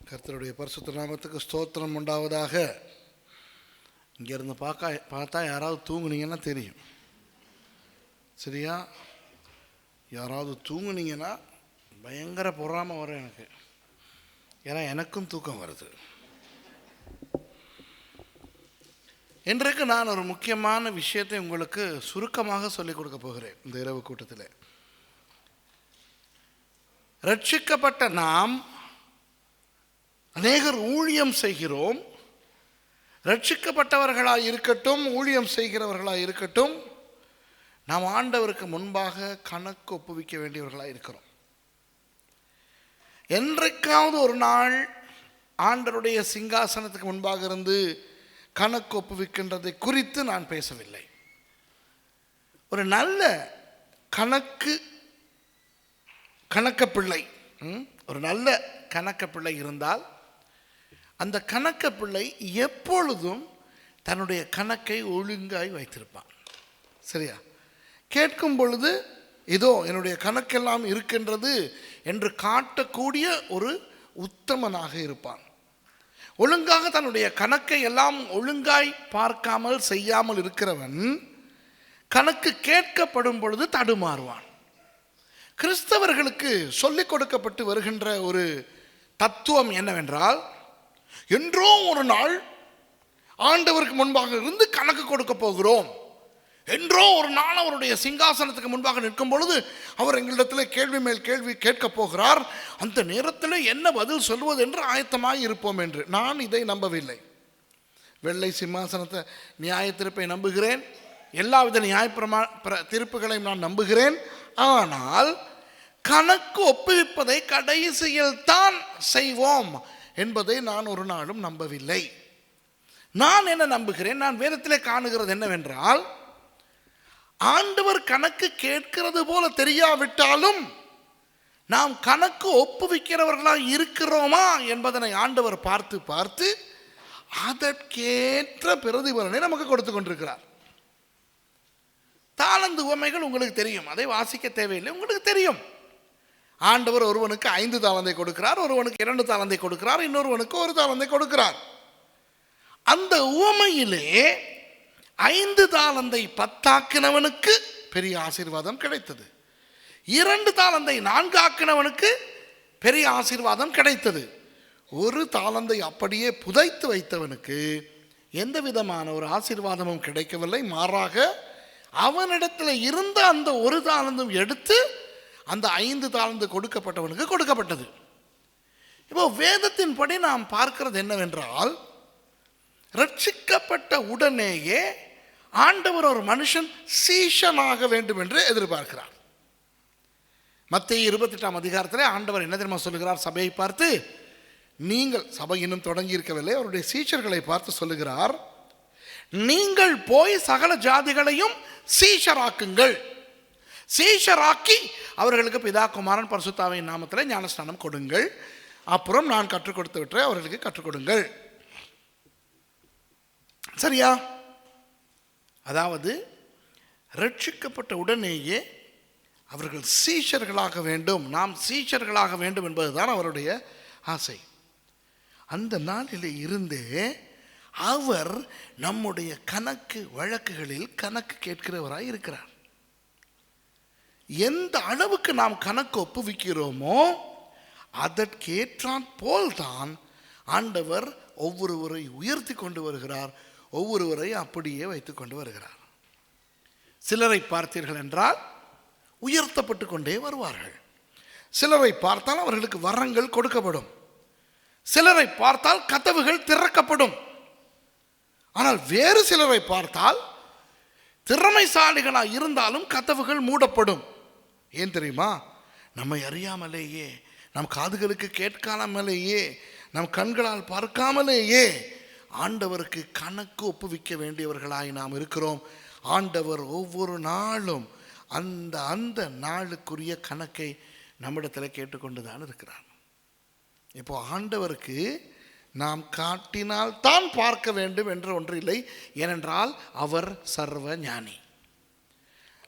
கர்த்தருடைய பரிசுத்த நாமத்துக்கு ஸ்தோத்திரம் உண்டாவதாக. இங்கேருந்து பார்த்தா யாராவது தூங்குனீங்கன்னா தெரியும், சரியா? யாராவது தூங்குனீங்கன்னா பயங்கர பொறாமை வரும் எனக்கு. ஏன்னா எனக்கும் தூக்கம் வருது. இன்றைக்கு நான் ஒரு முக்கியமான விஷயத்தை உங்களுக்கு சுருக்கமாக சொல்லிக் கொடுக்க போகிறேன். இந்த இரவு கூட்டத்தில் ரட்சிக்கப்பட்ட நாம் அநேகர் ஊழியம் செய்கிறோம். ரட்சிக்கப்பட்டவர்களாக இருக்கட்டும், ஊழியம் செய்கிறவர்களாக இருக்கட்டும், நாம் ஆண்டவருக்கு முன்பாக கணக்கு ஒப்புவிக்க வேண்டியவர்களாக இருக்கிறோம். என்றைக்காவது ஒரு நாள் ஆண்டவருடைய சிங்காசனத்துக்கு முன்பாக இருந்து கணக்கு ஒப்புவிக்கின்றதை குறித்து நான் பேசவில்லை. ஒரு நல்ல கணக்க பிள்ளை, ஒரு நல்ல கணக்க பிள்ளை இருந்தால் அந்த கணக்க பிள்ளை எப்பொழுதும் தன்னுடைய கணக்கை ஒழுங்காய் வைத்திருப்பான், சரியா? கேட்கும் பொழுது இதோ என்னுடைய கணக்கெல்லாம் இருக்கின்றது என்று காட்டக்கூடிய ஒரு உத்தமனாக இருப்பான். ஒழுங்காக தன்னுடைய கணக்கை எல்லாம் ஒழுங்காய் பார்க்காமல் செய்யாமல் இருக்கிறவன் கணக்கு கேட்கப்படும் பொழுது தடுமாறுவான். கிறிஸ்தவர்களுக்கு சொல்லிக் கொடுக்கப்பட்டு வருகின்ற ஒரு தத்துவம் என்னவென்றால், என்றோ ஒரு நாள் ஆண்டவருக்கு முன்பாக இருந்து கணக்கு கொடுக்க போகிறோம். என்றோ ஒரு நாள் அவருடைய சிங்காசனத்துக்கு முன்பாக நிற்கும் பொழுது அவர் எங்களிடத்தில் கேள்வி மேல் கேள்வி கேட்கப் போகிறார். அந்த நேரத்தில் என்ன பதில் சொல்வது என்று ஆயத்தமாக இருப்போம் என்று. நான் இதை நம்பவில்லை. வெள்ளை சிம்மாசனத்தை நியாய தீர்ப்பை நம்புகிறேன், எல்லாவித நியாய தீர்ப்புகளையும் நான் நம்புகிறேன். ஆனால் கணக்கு ஒப்புவிப்பதை கடைசியில் தான் செய்வோம் என்பதை நான் ஒரு நாளும் நம்பவில்லை. நான் என்ன நம்புகிறேன்? நான் வேதத்திலே காணுகிறது என்னவென்றால், ஆண்டவர் கணக்கு கேட்கிறது போல தெரியாவிட்டாலும் நாம் கணக்கு ஒப்புவிக்கிறவர்களாக இருக்கிறோமா என்பதனை ஆண்டவர் பார்த்து பார்த்து அதற்கேற்ற பிரதிபலனை நமக்கு கொடுத்து கொண்டிருக்கிறார். தாளந்து உவமைகள் உங்களுக்கு தெரியும், அதை வாசிக்க தேவையில்லை, உங்களுக்கு தெரியும். ஆண்டவர் ஒருவனுக்கு 5 தாளந்தை கொடுக்கிறார், ஒருவனுக்கு 2 தாளந்தை கொடுக்கிறார், இன்னொருவனுக்கு 1 தாளந்தை கொடுக்கிறார். அந்த உவமையிலே 5 தாளந்தை 10 ஆக்கினவனுக்கு பெரிய ஆசீர்வாதம் கிடைத்தது. 2 தாளந்தை 4 ஆக்கினவனுக்கு பெரிய ஆசீர்வாதம் கிடைத்தது. 1 தாளந்தை அப்படியே புதைத்து வைத்தவனுக்கு எந்த விதமான ஒரு ஆசீர்வாதமும் கிடைக்கவில்லை. மாறாக அவனிடத்தில் இருந்த அந்த 1 தாளந்தும் எடுத்து அந்த 5 தாளந்து கொடுக்கப்பட்டவனுக்கு கொடுக்கப்பட்டது. இப்போ வேதத்தின்படி நாம் பார்க்கிறது என்னவென்றால், ரட்சிக்கப்பட்ட உடனேயே ஆண்டவர் ஒரு மனுஷன் சீஷனாக வேண்டும் என்று எதிர்பார்க்கிறார். மத்தேயு 28ஆம் அதிகாரத்தில் ஆண்டவர் என்ன தெரியுமா சொல்லுகிறார்? சபையை பார்த்து, நீங்கள், சபை இன்னும் தொடங்கி இருக்கவில்லை, அவருடைய சீஷர்களை பார்த்து சொல்லுகிறார், நீங்கள் போய் சகல ஜாதிகளையும் சீஷராக்குங்கள். சீஷராக்கி அவர்களுக்கு பிதா குமாரன் பரிசுத்தாவின் நாமத்தில் ஞானஸ்நானம் கொடுங்கள். அப்புறம் நான் கற்றுக் கொடுத்து விட்டு அவர்களுக்கு கற்றுக் கொடுங்கள். சரியா? அதாவது ரட்சிக்கப்பட்ட உடனேயே அவர்கள் சீஷர்களாக வேண்டும், நாம் சீஷர்களாக வேண்டும் என்பதுதான் அவருடைய ஆசை. அந்த நாளிலே இருந்தே அவர் நம்முடைய கணக்கு வழக்குகளில் கணக்கு கேட்கிறவராய் இருக்கிறார். எந்த அளவுக்கு நாம் கணக்கு ஒப்புவிக்கிறோமோ அதற்கேற்றான் போல்தான் ஆண்டவர் ஒவ்வொருவரை உயர்த்தி கொண்டு வருகிறார், ஒவ்வொருவரை அப்படியே வைத்து கொண்டு வருகிறார். சிலரை பார்த்தீர்கள் என்றால் உயர்த்தப்பட்டு கொண்டே வருவார்கள். சிலரை பார்த்தால் அவர்களுக்கு வரங்கள் கொடுக்கப்படும். சிலரை பார்த்தால் கதவுகள் திறக்கப்படும். ஆனால் வேறு சிலரை பார்த்தால் திறமைசாலிகளாக இருந்தாலும் கதவுகள் மூடப்படும். ஏன் தெரியுமா? நம்மை அறியாமலேயே, நம் காதுகளுக்கு கேட்காமலேயே, நம் கண்களால் பார்க்காமலேயே ஆண்டவருக்கு கணக்கு ஒப்புவிக்க வேண்டியவர்களாய் நாம் இருக்கிறோம். ஆண்டவர் ஒவ்வொரு நாளும் அந்த அந்த நாளுக்குரிய கணக்கை நம்மிடத்தில் கேட்டுக்கொண்டு தான் இருக்கிறார். இப்போ ஆண்டவருக்கு நாம் காட்டினால் தான் பார்க்க வேண்டும் என்று ஒன்று இல்லை. ஏனென்றால் அவர் சர்வ ஞானி.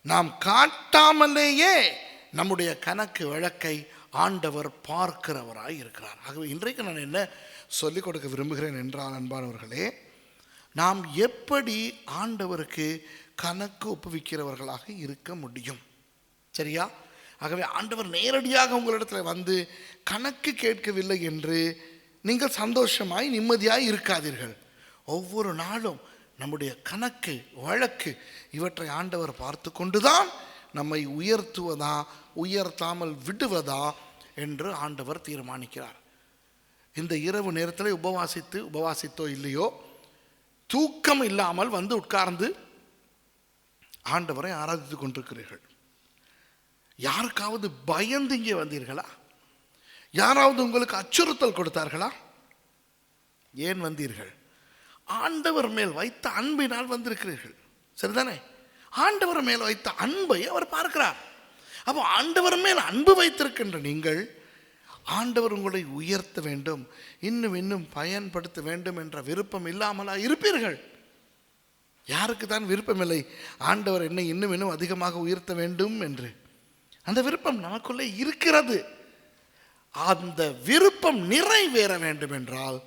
நாம் காட்டாமலேயே நம்முடைய கணக்கு வழக்கை ஆண்டவர் பார்க்கிறவராய் இருக்கிறார். ஆகவே இன்றைக்கு நான் என்ன சொல்லிக் கொடுக்க விரும்புகிறேன் என்றால், அன்பானவர்களே, நாம் எப்படி ஆண்டவருக்கு கணக்கு ஒப்புவிக்கிறவர்களாக இருக்க முடியும்? சரியா? ஆகவே ஆண்டவர் நேரடியாக உங்களிடத்தில் வந்து கணக்கு கேட்கவில்லை என்று நீங்கள் சந்தோஷமாய் நிம்மதியாய் இருக்காதீர்கள். ஒவ்வொரு நாளும் நம்முடைய கணக்கு வழக்கு இவற்றை ஆண்டவர் பார்த்து கொண்டுதான் நம்மை உயர்த்துவதா உயர்த்தாமல் விடுவதா என்று ஆண்டவர் தீர்மானிக்கிறார். இந்த இரவு நேரத்தில் உபவாசித்தோ இல்லையோ, தூக்கம் இல்லாமல் வந்து உட்கார்ந்து ஆண்டவரை ஆராதித்து கொண்டிருக்கிறீர்கள். யாருக்காவது பயந்து இங்கே வந்தீர்களா? யாராவது உங்களுக்கு அச்சுறுத்தல் கொடுத்தார்களா? ஏன் வந்தீர்கள்? ஆண்டவர் மேல் வைத்த அன்பினால் வந்திருக்கிறீர்கள். சரிதானே? ஆண்டவர் மேல் வைத்த அன்பை அவர் பார்க்கிறார். அப்போ ஆண்டவர் மேல் அன்பு வைத்திருக்கின்ற நீங்கள், ஆண்டவர் உங்களை உயர்த்த வேண்டும், இன்னும் பயன்படுத்த வேண்டும் என்ற விருப்பம் இல்லாமலா இருப்பீர்கள்? யாருக்கு தான் விருப்பமில்லை ஆண்டவர் என்னை இன்னும் அதிகமாக உயர்த்த வேண்டும் என்று? அந்த விருப்பம் நமக்குள்ளே இருக்கிறது. அந்த விருப்பம் நிறைவேற வேண்டும் என்றால்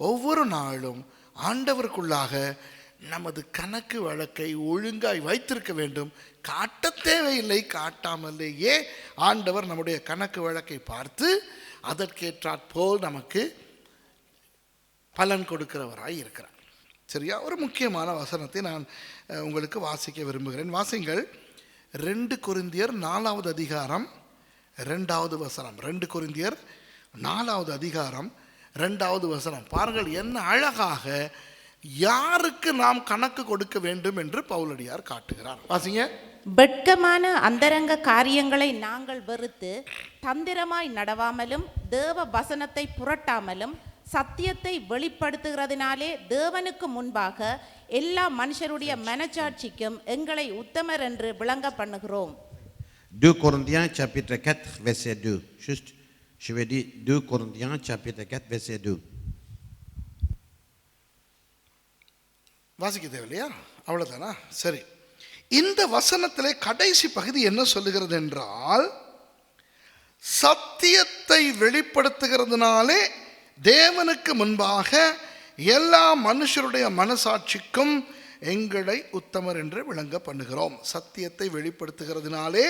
ஒவ்வொரு நாளும் ஆண்டவருக்குள்ளாக நமது கணக்கு வழக்கை ஒழுங்காய் வைத்திருக்க வேண்டும். காட்ட தேவையில்லை, காட்டாமலேயே ஆண்டவர் நம்முடைய கணக்கு வழக்கை பார்த்து அதற்கேற்றாற்போல் நமக்கு பலன் கொடுக்கிறவராய் இருக்கிறார். சரியா? ஒரு முக்கியமான வசனத்தை நான் உங்களுக்கு வாசிக்க விரும்புகிறேன். வாசிங்கள். 2 கொரிந்தியர் 4வது அதிகாரம் 2வது வசனம். 2 கொரிந்தியர் 4வது அதிகாரம் 2வது வசனம். பாருங்கள், என்ன அழகாக யாருக்கு நாம் கணக்கு கொடுக்க வேண்டும் என்று பவுலடியார் காட்டுகிறார். வாசிங்க. வெட்கமான அந்தரங்க காரியங்களை நாங்கள் வெறுத்து தந்திரமாய் நடவாமலும் தேவ வசனத்தை புரட்டாமலும் சத்தியத்தை வெளிப்படுத்துகிறதினாலே தேவனுக்கு முன்பாக எல்லா மனுஷருடைய மனச்சாட்சிக்கும் எங்களை உத்தமர் என்று விளங்க பண்ணுகிறோம். 2 Corinthiens chapitre 4 verset 2. Juste, je vais dire 2 Corinthiens chapitre 4 verset 2. வாசிக்க தேவையில்லையா? அவ்வளோதானா? சரி. இந்த வசனத்திலே கடைசி பகுதி என்ன சொல்லுகிறது என்றால், சத்தியத்தை வெளிப்படுத்துகிறதுனாலே தேவனுக்கு முன்பாக எல்லா மனுஷருடைய மனசாட்சிக்கும் எங்களை உத்தமர் என்று விளங்க பண்ணுகிறோம். சத்தியத்தை வெளிப்படுத்துகிறதுனாலே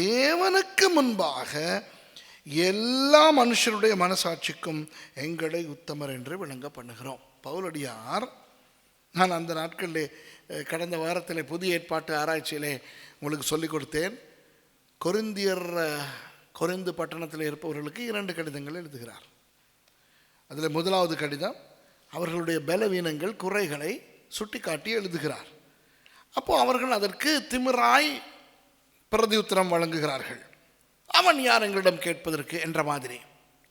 தேவனுக்கு முன்பாக எல்லா மனுஷருடைய மனசாட்சிக்கும் எங்களை உத்தமர் என்று விளங்க பண்ணுகிறோம். பவுலடியார், நான் அந்த நாட்களிலே கடந்த வாரத்தில் புதிய ஏற்பாட்டு ஆராய்ச்சியிலே உங்களுக்கு சொல்லிக் கொடுத்தேன். கொரிந்து பட்டணத்தில் இருப்பவர்களுக்கு 2 கடிதங்கள் எழுதுகிறார். அதில் முதலாவது கடிதம் அவர்களுடைய பலவீனங்கள் குறைகளை சுட்டி காட்டி எழுதுகிறார். அப்போ அவர்கள் அதற்கு திமிராய் பிரதியுத்தரம் வழங்குகிறார்கள். அவன் யார் எங்களிடம் கேட்பதற்கு என்ற மாதிரி.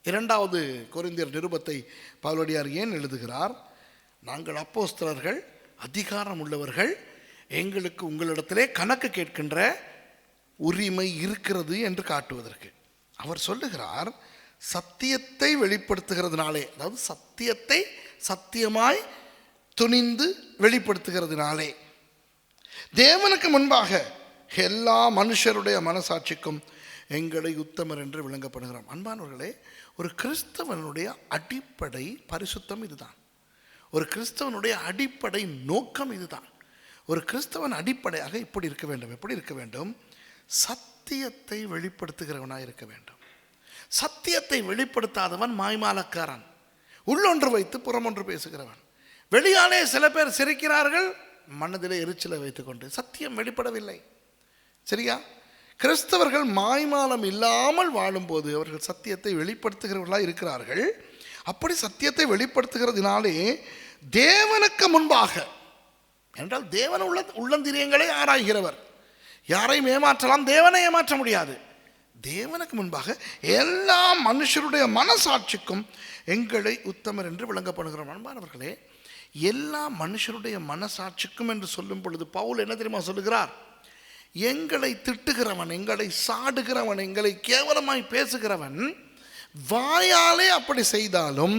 2வது கொரிந்தியர் நிருபத்தை பவுலடியார் ஏன் எழுதுகிறார்? நாங்கள் அப்போஸ்தலர்கள், அதிகாரம் உள்ளவர்கள், எங்களுக்கு உங்களிடத்திலே கணக்கு கேட்கின்ற உரிமை இருக்கிறது என்று காட்டுவதற்கு. அவர் சொல்லுகிறார், சத்தியத்தை வெளிப்படுத்துகிறதுனாலே, அதாவது சத்தியத்தை சத்தியமாய் துணிந்து வெளிப்படுத்துகிறதுனாலே தேவனுக்கு முன்பாக எல்லா மனுஷருடைய மனசாட்சிக்கும் எங்களை உத்தமர் என்று விளங்கப்படுகிறோம். அன்பானவர்களே, ஒரு கிறிஸ்தவனுடைய அடிப்படை பரிசுத்தம் இதுதான். ஒரு கிறிஸ்தவனுடைய அடிப்படை நோக்கம் இதுதான். ஒரு கிறிஸ்தவன் அடிப்படையாக இப்படி இருக்க வேண்டும். எப்படி இருக்க வேண்டும்? சத்தியத்தை வெளிப்படுத்துகிறவனாக இருக்க வேண்டும். சத்தியத்தை வெளிப்படுத்தாதவன் மாய்மாலக்காரன், உள்ளொன்று வைத்து புறமொன்று பேசுகிறவன். வெளியாலே சில பேர் சிரிக்கிறார்கள், மனதிலே எரிச்சலை வைத்துக்கொண்டு. சத்தியம் வெளிப்படவில்லை. சரியா? கிறிஸ்தவர்கள் மாய்மாலம் இல்லாமல் வாழும்போது அவர்கள் சத்தியத்தை வெளிப்படுத்துகிறவர்களாக இருக்கிறார்கள். அப்படி சத்தியத்தை வெளிப்படுத்துகிறதுனாலே தேவனுக்கு முன்பாக, என்றால் தேவன் உள்ளந்திரியங்களை ஆராய்கிறவர். யாரையும் ஏமாற்றலாம், தேவனை ஏமாற்ற முடியாது. தேவனுக்கு முன்பாக எல்லா மனுஷருடைய மனசாட்சிக்கும் எங்களை உத்தமர் என்று விளங்கப்படுகிறோம். அன்பானவர்களே, எல்லா மனுஷருடைய மனசாட்சிக்கும் என்று சொல்லும் பொழுது பவுல் என்ன தெரியுமா சொல்லுகிறார்? எங்களை திட்டுகிறவன், எங்களை சாடுகிறவன், எங்களை கேவலமாய் பேசுகிறவன் வாயாலே அப்படி செய்தாலும்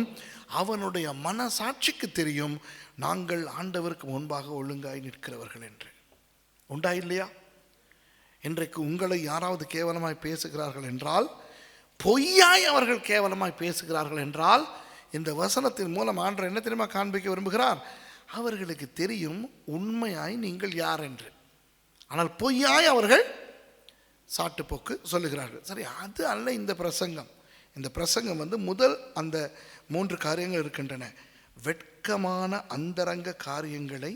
அவனுடைய மனசாட்சிக்கு தெரியும் நாங்கள் ஆண்டவருக்கு முன்பாக ஒழுங்காய் நிற்கிறவர்கள் என்று. உண்டா இல்லையா? இன்றைக்கு உங்களை யாராவது கேவலமாய் பேசுகிறார்கள் என்றால் பொய்யாய் அவர்கள் கேவலமாய் பேசுகிறார்கள் என்றால் இந்த வசனத்தின் மூலம் ஆண்டவர் என்ன தெரியுமா காண்பிக்க விரும்புகிறார்? அவர்களுக்கு தெரியும் உண்மையாய் நீங்கள் யார் என்று, ஆனால் பொய்யாய் அவர்கள் சாட்டுப்போக்கு சொல்லுகிறார்கள். சரி, அது அல்ல இந்த பிரசங்கம். இந்த பிரசங்கம் முதல் அந்த 3 காரியங்கள் இருக்கின்றன. வெட்கமான அந்தரங்க காரியங்களை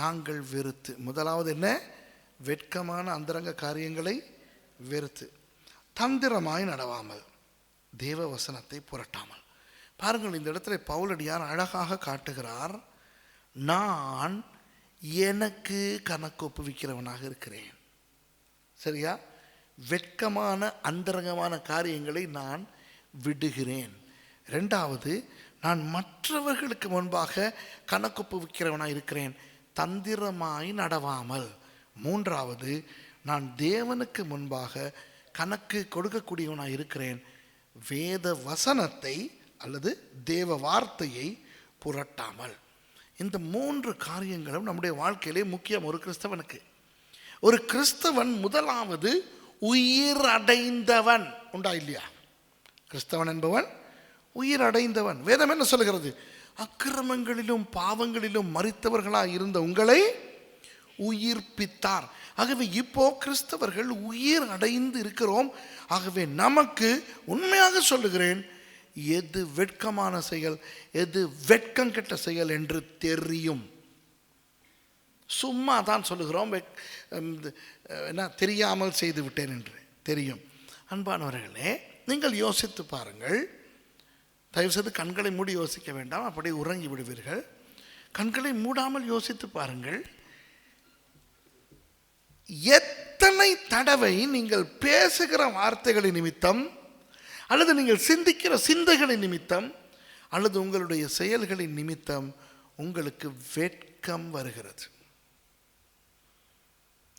நாங்கள் வெறுத்து. முதலாவது என்ன? வெட்கமான அந்தரங்க காரியங்களை வெறுத்து, தந்திரமாய் நடவாமல், தேவ வசனத்தை புரட்டாமல். பாருங்கள், இந்த இடத்துல பவுலடியார் அழகாக காட்டுகிறார், நான் எனக்கு கணக்கு ஒப்புவிக்கிறவனாக இருக்கிறேன். சரியா? வெட்கமான அந்தரங்கமான காரியங்களை நான் விடுகிறேன். 2வது, நான் மற்றவர்களுக்கு முன்பாக கணக்கு ஒப்புவிக்கிறவனாக இருக்கிறேன், தந்திரமாய் நடவாமல். 3வது, நான் தேவனுக்கு முன்பாக கணக்கு கொடுக்கக்கூடியவனாக இருக்கிறேன், வேத வசனத்தை அல்லது தேவ வார்த்தையை புரட்டாமல். இந்த 3 காரியங்களும் நம்முடைய வாழ்க்கையிலே முக்கியம். ஒரு கிறிஸ்தவனுக்கு, ஒரு கிறிஸ்தவன் முதலாவது உயிரடைந்தவன். உண்டா இல்லையா? கிறிஸ்தவன் என்பவன் உயிரடைந்தவன். வேதம் என்ன சொல்கிறது? அக்கிரமங்களிலும் பாவங்களிலும் மரித்தவர்களாக இருந்த உங்களை உயிர்ப்பித்தார். ஆகவே இப்போ கிறிஸ்தவர்கள் உயிர் அடைந்து இருக்கிறோம். ஆகவே நமக்கு உண்மையாக சொல்லுகிறேன், எது வெட்கமான செயல், எது வெட்கம் கெட்ட செயல் என்று தெரியும். சும்மா தான் சொல்லுகிறோம், என்ன தெரியாமல் செய்து விட்டேன் என்று தெரியும். அன்பானவர்களே, நீங்கள் யோசித்து பாருங்கள். தயவுசெய்து கண்களை மூடி யோசிக்க வேண்டாம், அப்படியே உறங்கி விடுவீர்கள். கண்களை மூடாமல் யோசித்து பாருங்கள். எத்தனை தடவை நீங்கள் பேசுகிற வார்த்தைகளின் நிமித்தம், அல்லது நீங்கள் சிந்திக்கிற சிந்தைகளின் நிமித்தம், அல்லது உங்களுடைய செயல்களின் நிமித்தம் உங்களுக்கு வெட்கம் வருகிறது?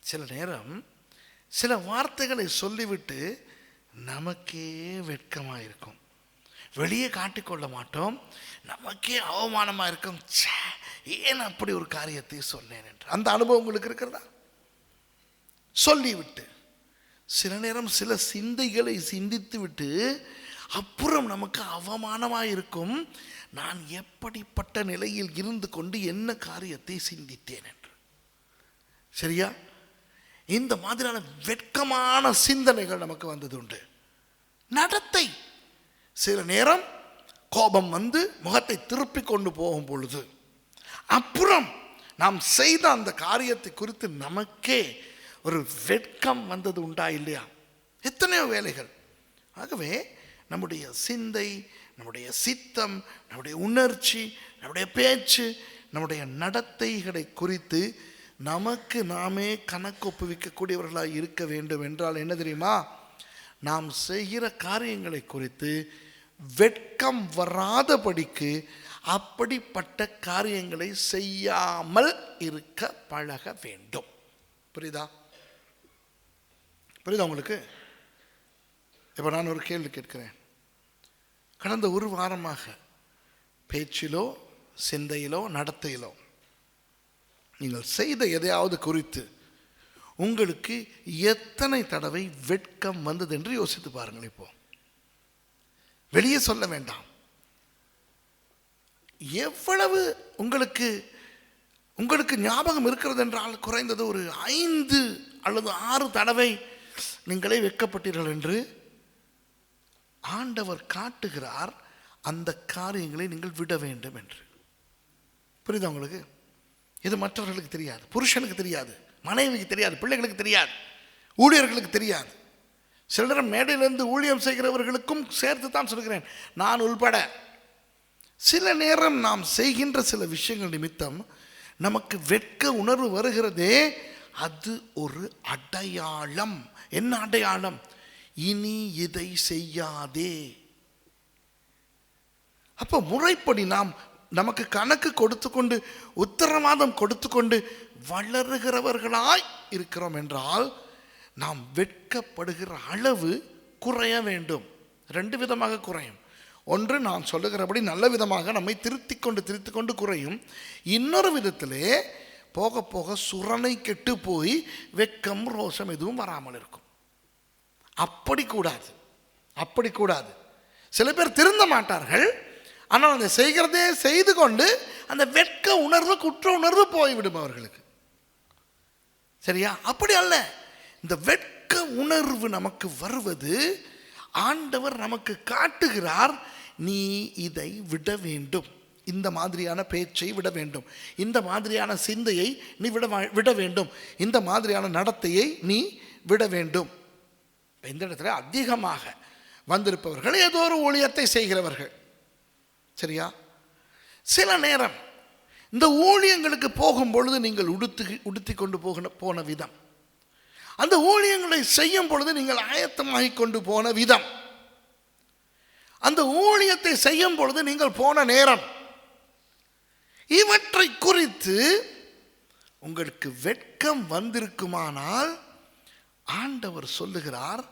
சில நேரம் சில வார்த்தைகளை சொல்லிவிட்டு நமக்கே வெட்கமாக இருக்கும், வெளியே காட்டிக்கொள்ள மாட்டோம், நமக்கே அவமானமாக இருக்கும். ஏன் அப்படி ஒரு காரியத்தை சொன்னேன் என்று. அந்த அனுபவம் உங்களுக்கு இருக்கிறதா? சொல்லிவிட்டு சில நேரம் சில சிந்தைகளை சிந்தித்து விட்டு அப்புறம் நமக்கு அவமானமாக இருக்கும், நான் எப்படிப்பட்ட நிலையில் இருந்து கொண்டு என்ன காரியத்தை சிந்தித்தேன் என்று. சரியா? இந்த மாதிரியான வெட்கமான சிந்தனைகள் நமக்கு வந்தது உண்டு. நடத்தை, சில நேரம் கோபம் முகத்தை திருப்பி கொண்டு போகும் பொழுது அப்புறம் நாம் செய்த அந்த காரியத்தை குறித்து நமக்கே ஒரு வெட்கம் வந்தது உண்டா இல்லையா? எத்தனையோ வேலைகள். ஆகவே நம்முடைய சிந்தை, நம்முடைய சித்தம், நம்முடைய உணர்ச்சி, நம்முடைய பேச்சு, நம்முடைய நடத்தைகளை குறித்து நமக்கு நாமே கணக்கு ஒப்புவிக்கக்கூடியவர்களாக இருக்க வேண்டும். என்றால் என்ன தெரியுமா? நாம் செய்கிற காரியங்களை குறித்து வெட்கம் வராதபடிக்கு அப்படிப்பட்ட காரியங்களை செய்யாமல் இருக்க பழக வேண்டும். புரியுதா? புரியுதா உங்களுக்கு? இப்போ நான் ஒரு கேள்வி கேட்கிறேன். கடந்த ஒரு வாரமாக பேச்சிலோ சிந்தையிலோ நடத்தையிலோ நீங்கள் செய்த எதையாவது குறித்து உங்களுக்கு எத்தனை தடவை வெட்கம் வந்தது என்று யோசித்து பாருங்கள். இப்போ வெளியே சொல்ல வேண்டாம். எவ்வளவு உங்களுக்கு ஞாபகம் இருக்கிறது என்றால் குறைந்தது ஒரு 5 அல்லது 6 தடவை நீங்களே வெட்கப்பட்டீர்கள் என்று ஆண்டவர் காட்டுகிறார். அந்த காரியங்களை நீங்கள் விட வேண்டும் என்று. புரியுதா உங்களுக்கு? இது மற்றவர்களுக்கு தெரியாது, புருஷனுக்கு தெரியாது, மனைவிக்கு தெரியாது, பிள்ளைகளுக்கு தெரியாது, ஊழியர்களுக்கு தெரியாது. சில நேரம் மேடையிலிருந்து ஊழியம் செய்கிறவர்களுக்கும் சேர்த்து தான் சொல்கிறேன், நான் உள்பட. சில நேரம் நாம் செய்கின்ற சில விஷயங்கள் நிமித்தம் நமக்கு வெட்க உணர்வு வருகிறதே, அது ஒரு அடையாளம். என்ன அடையாளம்? இனி இதை செய்யாதே. அப்போ முறைப்படி நாம் நமக்கு கணக்கு கொடுத்து கொண்டு உத்தரவாதம் கொடுத்து கொண்டு வளருகிறவர்களாய் இருக்கிறோம் என்றால் நாம் வெட்கப்படுகிற அளவு குறைய வேண்டும். 2 விதமாக குறையும். ஒன்று, நான் சொல்லுகிறபடி நல்ல விதமாக நம்மை திருத்தி கொண்டு குறையும். இன்னொரு விதத்திலே போக போக சுரணை கெட்டு போய் வெட்கம் ரோஷம் எதுவும் வராமல் இருக்கும். அப்படி கூடாது. அப்படி கூடாது. சில பேர் திருந்த மாட்டார்கள், ஆனால் அதை செய்கிறதே செய்து கொண்டு அந்த வெட்க உணர்வு, குற்ற உணர்வு போய்விடும் அவர்களுக்கு. சரியா? அப்படி அல்ல. இந்த வெட்க உணர்வு நமக்கு வருவது ஆண்டவர் நமக்கு காட்டுகிறார், நீ இதை விட வேண்டும், இந்த மாதிரியான பேச்சை விட வேண்டும், இந்த மாதிரியான சிந்தையை நீ விட வேண்டும், இந்த மாதிரியான நடத்தையை நீ விட வேண்டும். இந்த இடத்துல அதிகமாக வந்திருப்பவர்கள் ஏதோ ஒரு ஊழியத்தை செய்கிறவர்கள். சரியா? சில நேரம் இந்த ஊழியங்களுக்கு போகும் பொழுது நீங்கள் உடுத்தி கொண்டு போன விதம், அந்த ஊழியங்களை செய்யும் பொழுது நீங்கள் ஆயத்தமாகி கொண்டு போன விதம், அந்த ஊழியத்தை செய்யும் பொழுது நீங்கள் போன நேரம், இவற்றை குறித்து உங்களுக்கு வெட்கம் வந்திருக்குமானால் ஆண்டவர் சொல்லுகிறார்,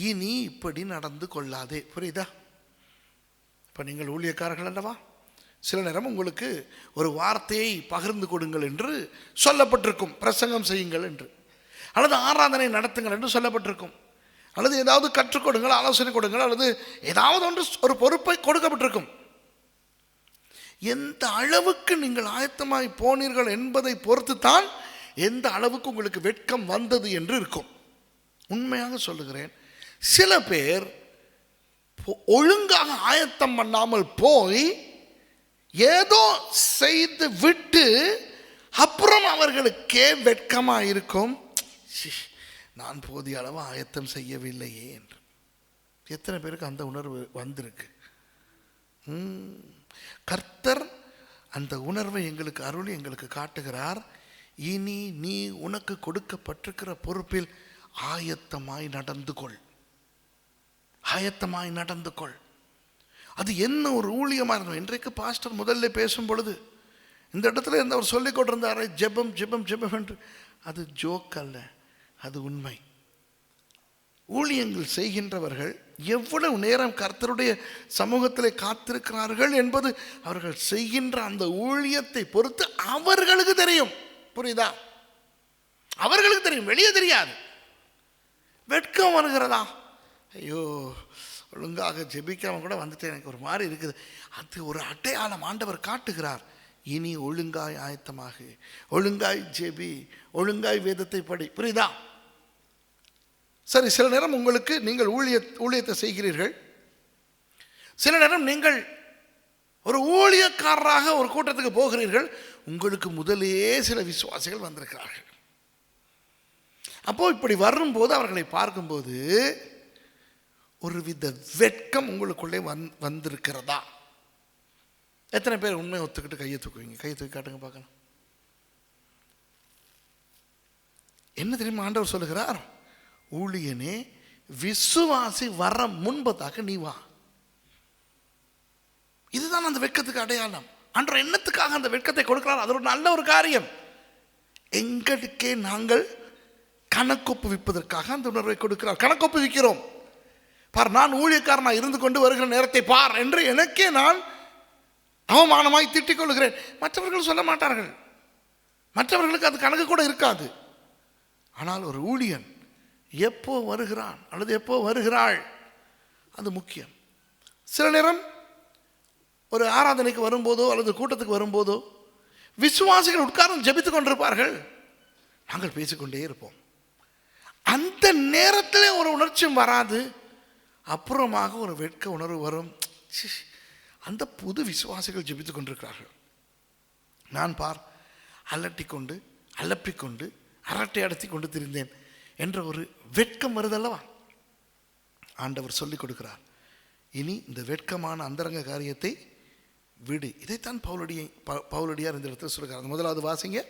இனி இப்படி நடந்து கொள்ளாதே. புரியுதா? இப்போ நீங்கள் ஊழியக்காரர்கள் அல்லவா? சில நேரம் உங்களுக்கு ஒரு வார்த்தையை பகிர்ந்து கொடுங்கள் என்று சொல்லப்பட்டிருக்கும், பிரசங்கம் செய்யுங்கள் என்று, அல்லது ஆராதனை நடத்துங்கள் என்று சொல்லப்பட்டிருக்கும், அல்லது ஏதாவது கற்றுக் கொடுங்கள், ஆலோசனை கொடுங்கள், அல்லது ஏதாவது ஒன்று ஒரு பொறுப்பை கொடுக்கப்பட்டிருக்கும். எந்த அளவுக்கு நீங்கள் ஆயத்தமாய் போனீர்கள் என்பதை பொறுத்து தான் எந்த அளவுக்கு உங்களுக்கு வெட்கம் வந்தது என்று இருக்கும். உண்மையாக சொல்லுகிறேன், சில பேர் ஒழுங்காக ஆயத்தம் பண்ணாமல் போய் ஏதோ செய்து விட்டு அப்புறம் அவர்களுக்கே வெட்கமாக இருக்கும், நான் போதிய அளவு ஆயத்தம் செய்யவில்லையே என்று. எத்தனை பேருக்கு அந்த உணர்வு வந்திருக்கு? கர்த்தர் அந்த உணர்வை எங்களுக்கு அருளி எங்களுக்கு காட்டுகிறார். இனி நீ உனக்கு கொடுக்கப்பட்டிருக்கிற பொறுப்பில் ஆயத்தமாய் நடந்து கொள், ஆயத்தமாய் நடந்து கொள். அது என்ன ஒரு ஊழியமாக இருக்கும். இன்றைக்கு பாஸ்டர் முதல்ல பேசும் பொழுது இந்த இடத்துல அவர் சொல்லிக் கொண்டிருந்தார், ஜெபம் ஜெபம் ஜெபம் என்று. அது ஜோக் அல்ல, அது உண்மை. ஊழியங்கள் செய்கின்றவர்கள் எவ்வளவு நேரம் கர்த்தருடைய சமூகத்தில் காத்திருக்கிறார்கள் என்பது அவர்கள் செய்கின்ற அந்த ஊழியத்தை பொறுத்து அவர்களுக்கு தெரியும். புரியுதா? அவர்களுக்கு தெரியும், வெளியே தெரியாது. வெட்கம் வருகிறதா? ஐயோ, ஒழுங்காக ஜெபிக்காம கூட வந்துட்டு எனக்கு ஒரு மாதிரி இருக்குது. அது ஒரு அடையாளம் ஆண்டவர் காட்டுகிறார். இனி ஒழுங்காய் ஆயத்தமாக, ஒழுங்காய் ஜெபி, ஒழுங்காய் வேதத்தை படி. புரியுதா? சரி, சில நேரம் உங்களுக்கு நீங்கள் ஊழியத்தை செய்கிறீர்கள். சில நேரம் நீங்கள் ஒரு ஊழியக்காரராக ஒரு கூட்டத்துக்கு போகிறீர்கள். உங்களுக்கு முதலே சில விசுவாசிகள் வந்திருக்கிறார்கள். அப்போ இப்படி வரும்போது அவர்களை பார்க்கும்போது ஒரு வித வெட்கம் உங்களுக்குள்ளே வந்திருக்கிறதா? எத்தனை பேர் உண்மையை ஒத்துக்கிட்டு கையை தூக்குவீங்க? கையை தூக்கி காட்டுங்க பார்க்கலாம். என்ன தெரியுமா ஆண்டவர் சொல்லுகிறார்? ஊழியனே, விசுவாசி வர முன்பதாக நீ வா. இதுதான் அந்த வெட்கத்துக்கு அடையாளம். ஆண்டவர் என்னத்துக்காக அந்த வெட்கத்தை கொடுக்கிறார்? அது ஒரு நல்ல ஒரு காரியம். எங்களுக்கே நாங்கள் கணக்கொப்புவிப்பதற்காக அந்த உணர்வை கொடுக்கிறார். கணக்கொப்புவிக்கிறோம். பார், நான் ஊழியக்காரனாக இருந்து கொண்டு வருகிற நேரத்தை பார் என்று எனக்கே நான் அவமானமாய் திட்டிக் கொள்கிறேன். மற்றவர்கள் சொல்ல மாட்டார்கள், மற்றவர்களுக்கு அது கணக்கு கூட இருக்காது. ஆனால் ஒரு ஊழியன் எப்போ வருகிறான் அல்லது எப்போ வருகிறாள், அது முக்கியம். சில நேரம் ஒரு ஆராதனைக்கு வரும்போதோ அல்லது கூட்டத்துக்கு வரும்போதோ விசுவாசிகள் உட்கார்ந்து ஜெபித்துக் கொண்டிருப்பார்கள், நாங்கள் பேசிக்கொண்டே இருப்போம். அந்த நேரத்தில் ஒரு உணர்ச்சியும் வராது. அப்புறமாக ஒரு வெட்க உணர்வு வரும். அந்த புது விசுவாசிகள் ஜெபித்துக் கொண்டிருக்கிறார்கள், நான் பார் அலட்டிக்கொண்டு அலப்பிக்கொண்டு அரட்டை அடத்தி கொண்டு திரிந்தேன் என்ற ஒரு வெட்கம் வருதல்லவா? ஆண்டவர் சொல்லிக் கொடுக்கிறார், இனி இந்த வெட்கமான அந்தரங்க காரியத்தை விடு. இதைத்தான் பவுலடியார் இந்த இடத்துல சொல்கிறார். முதலாவது வாசிங்க,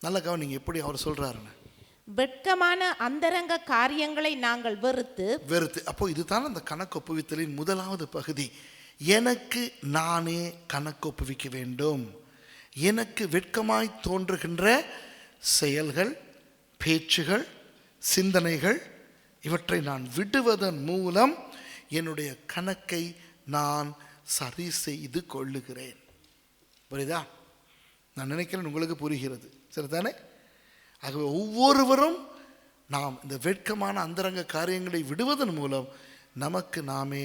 நல்ல கவனிங்க எப்படி அவர் சொல்றாருன்னு. வெட்கமான அந்தரங்க காரியங்களை நாங்கள் வெறுத்து. அப்போ இதுதான் அந்த கணக்கொப்புவித்தலின் முதலாவது பகுதி. எனக்கு நானே கணக்கொப்புவிக்க வேண்டும். எனக்கு வெட்கமாய் தோன்றுகின்ற செயல்கள், பேச்சுகள், சிந்தனைகள், இவற்றை நான் விடுவதன் மூலம் என்னுடைய கணக்கை நான் சரி செய்து கொள்ளுகிறேன். புரியுதா? நான் நினைக்கிறேன் உங்களுக்கு புரிகிறது, சரிதானே? ஆகவே ஒவ்வொருவரும் நாம் இந்த வெட்கமான அந்தரங்க காரியங்களை விடுவதன் மூலம் நமக்கு நாமே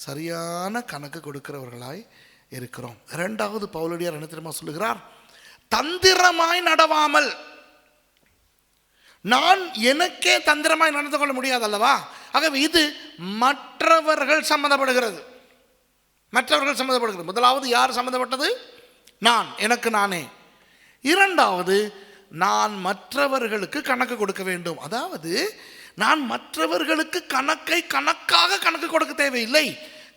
சரியான கணக்கு கொடுக்கிறவர்களாய் இருக்கிறோம். இரண்டாவது பவுலடியார் என்ன தெரியுமா சொல்லுகிறார்? தந்திரமாய் நடவாமல். நான் எனக்கே தந்திரமாய் நடந்து கொள்ள முடியாது அல்லவா? ஆகவே இது மற்றவர்கள் சம்மந்தப்படுகிறது. மற்றவர்கள் சம்மந்தப்படுகிறது. முதலாவது யார் சம்மந்தப்பட்டது? நான், எனக்கு நானே. இரண்டாவது, நான் மற்றவர்களுக்கு கணக்கு கொடுக்க வேண்டும். அதாவது நான் மற்றவர்களுக்கு கணக்காக கணக்கு கொடுக்க தேவையில்லை.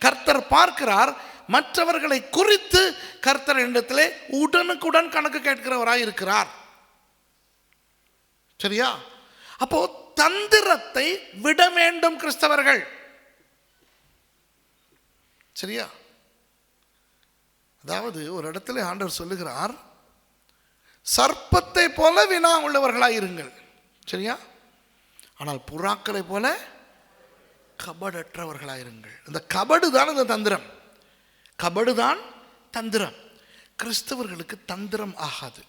கர்த்தர் பார்க்கிறார். மற்றவர்களை குறித்து கர்த்தர் இடத்திலே உடனுக்குடன் கணக்கு கேட்கிறவராய் இருக்கிறார். சரியா? அப்போ தந்திரத்தை விட வேண்டும் கிறிஸ்தவர்கள். சரியா? அதாவது ஒரு இடத்துல ஆண்டவர் சொல்லுகிறார், சர்ப்பத்தை போல வினா உள்ளவர்களாய் இருங்கள். சரியா? ஆனால் புறாக்களை போல கபடற்றவர்களாயிருங்கள். இந்த கபடு தான் இந்த தந்திரம். கபடு தான் தந்திரம். கிறிஸ்தவர்களுக்கு தந்திரம் ஆகாது.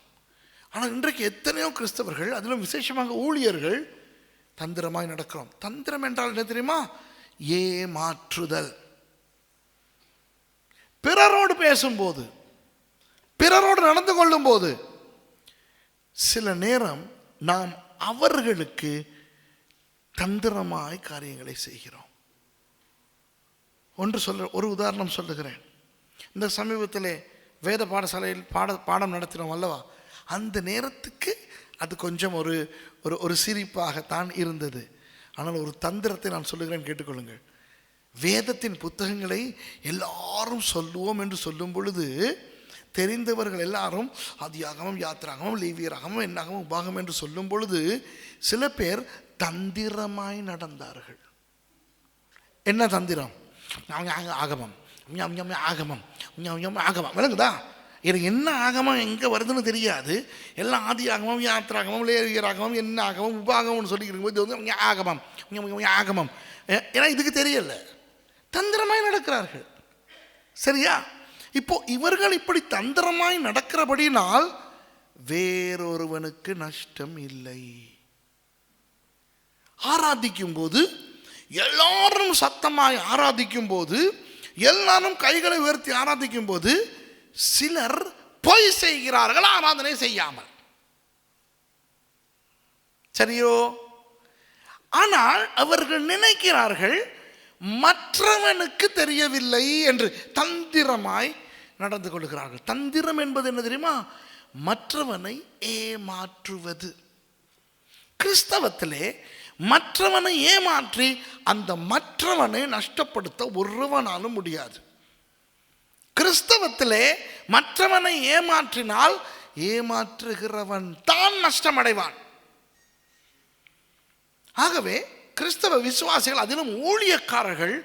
ஆனால் இன்றைக்கு எத்தனையோ கிறிஸ்தவர்கள், அதிலும் விசேஷமாக ஊழியர்கள் தந்திரமாய் நடக்கிறோம். தந்திரம் என்றால் என்ன தெரியுமா? ஏமாற்றுதல். பிறரோடு பேசும்போது, பிறரோடு நடந்து கொள்ளும் போது சில நேரம் நாம் அவர்களுக்கு தந்திரமாய் காரியங்களை செய்கிறோம். ஒரு உதாரணம் சொல்லுகிறேன். இந்த சமீபத்தில் வேத பாடசாலையில் பாடம் நடத்தினோம் அல்லவா? அந்த நேரத்துக்கு அது கொஞ்சம் ஒரு சிரிப்பாகத்தான் இருந்தது. ஆனால் ஒரு தந்திரத்தை நான் சொல்லுகிறேன், கேட்டுக்கொள்ளுங்கள். வேதத்தின் புத்தகங்களை எல்லாரும் சொல்லுவோம் என்று சொல்லும் பொழுது தெரிந்தவர்கள் எல்லாரும் ஆதியாகமம், யாத்திராகமம், லேவியராகமம், என்னாகமம், உபாகமம் என்று சொல்லும் பொழுது சில பேர் தந்திரமாய் நடந்தார்கள். என்ன தந்திரம்? ஆகமம், ஆகமம், ஆகமம். விளங்குதா? எனக்கு என்ன ஆகமம் எங்கே வருதுன்னு தெரியாது. எல்லாம் ஆதி ஆகமம், யாத்திராகமம், லேவியராகமம், என்ன ஆகமம், உபாகமம்னு சொல்லிக்கிறபோது வந்து ஆகமம், ஆகமம். ஏன்னா இதுக்கு தெரியல, தந்திரமாய் நடக்கிறார்கள். சரியா? இப்போ இவர்கள் இப்படி தந்திரமாய் நடக்கிறபடினால் வேறொருவனுக்கு நஷ்டம் இல்லை. ஆராதிக்கும் போது எல்லாரும் சத்தமாய் ஆராதிக்கும் போது, எல்லாரும் கைகளை உயர்த்தி ஆராதிக்கும் போது சிலர் பொய் செய்கிறார்கள் ஆராதனை செய்யாமல். சரியோ? ஆனால் அவர்கள் நினைக்கிறார்கள் மற்றவனுக்கு தெரியவில்லை என்று தந்திரமாய் நடந்து கொள்கிறார்கள். தந்திரம் என்பது என்ன தெரியுமா? மற்றவனை ஏமாற்றுவது. கிறிஸ்தவத்திலே மற்றவனை ஏமாற்றி அந்த மற்றவனை நஷ்டப்படுத்த ஒருவனாலும் முடியாது. கிறிஸ்தவத்திலே மற்றவனை ஏமாற்றினால் ஏமாற்றுகிறவன் தான் நஷ்டமடைவான். ஆகவே கிறிஸ்தவ விசுவாசிகள், அதிலும் ஊழியக்காரர்கள்,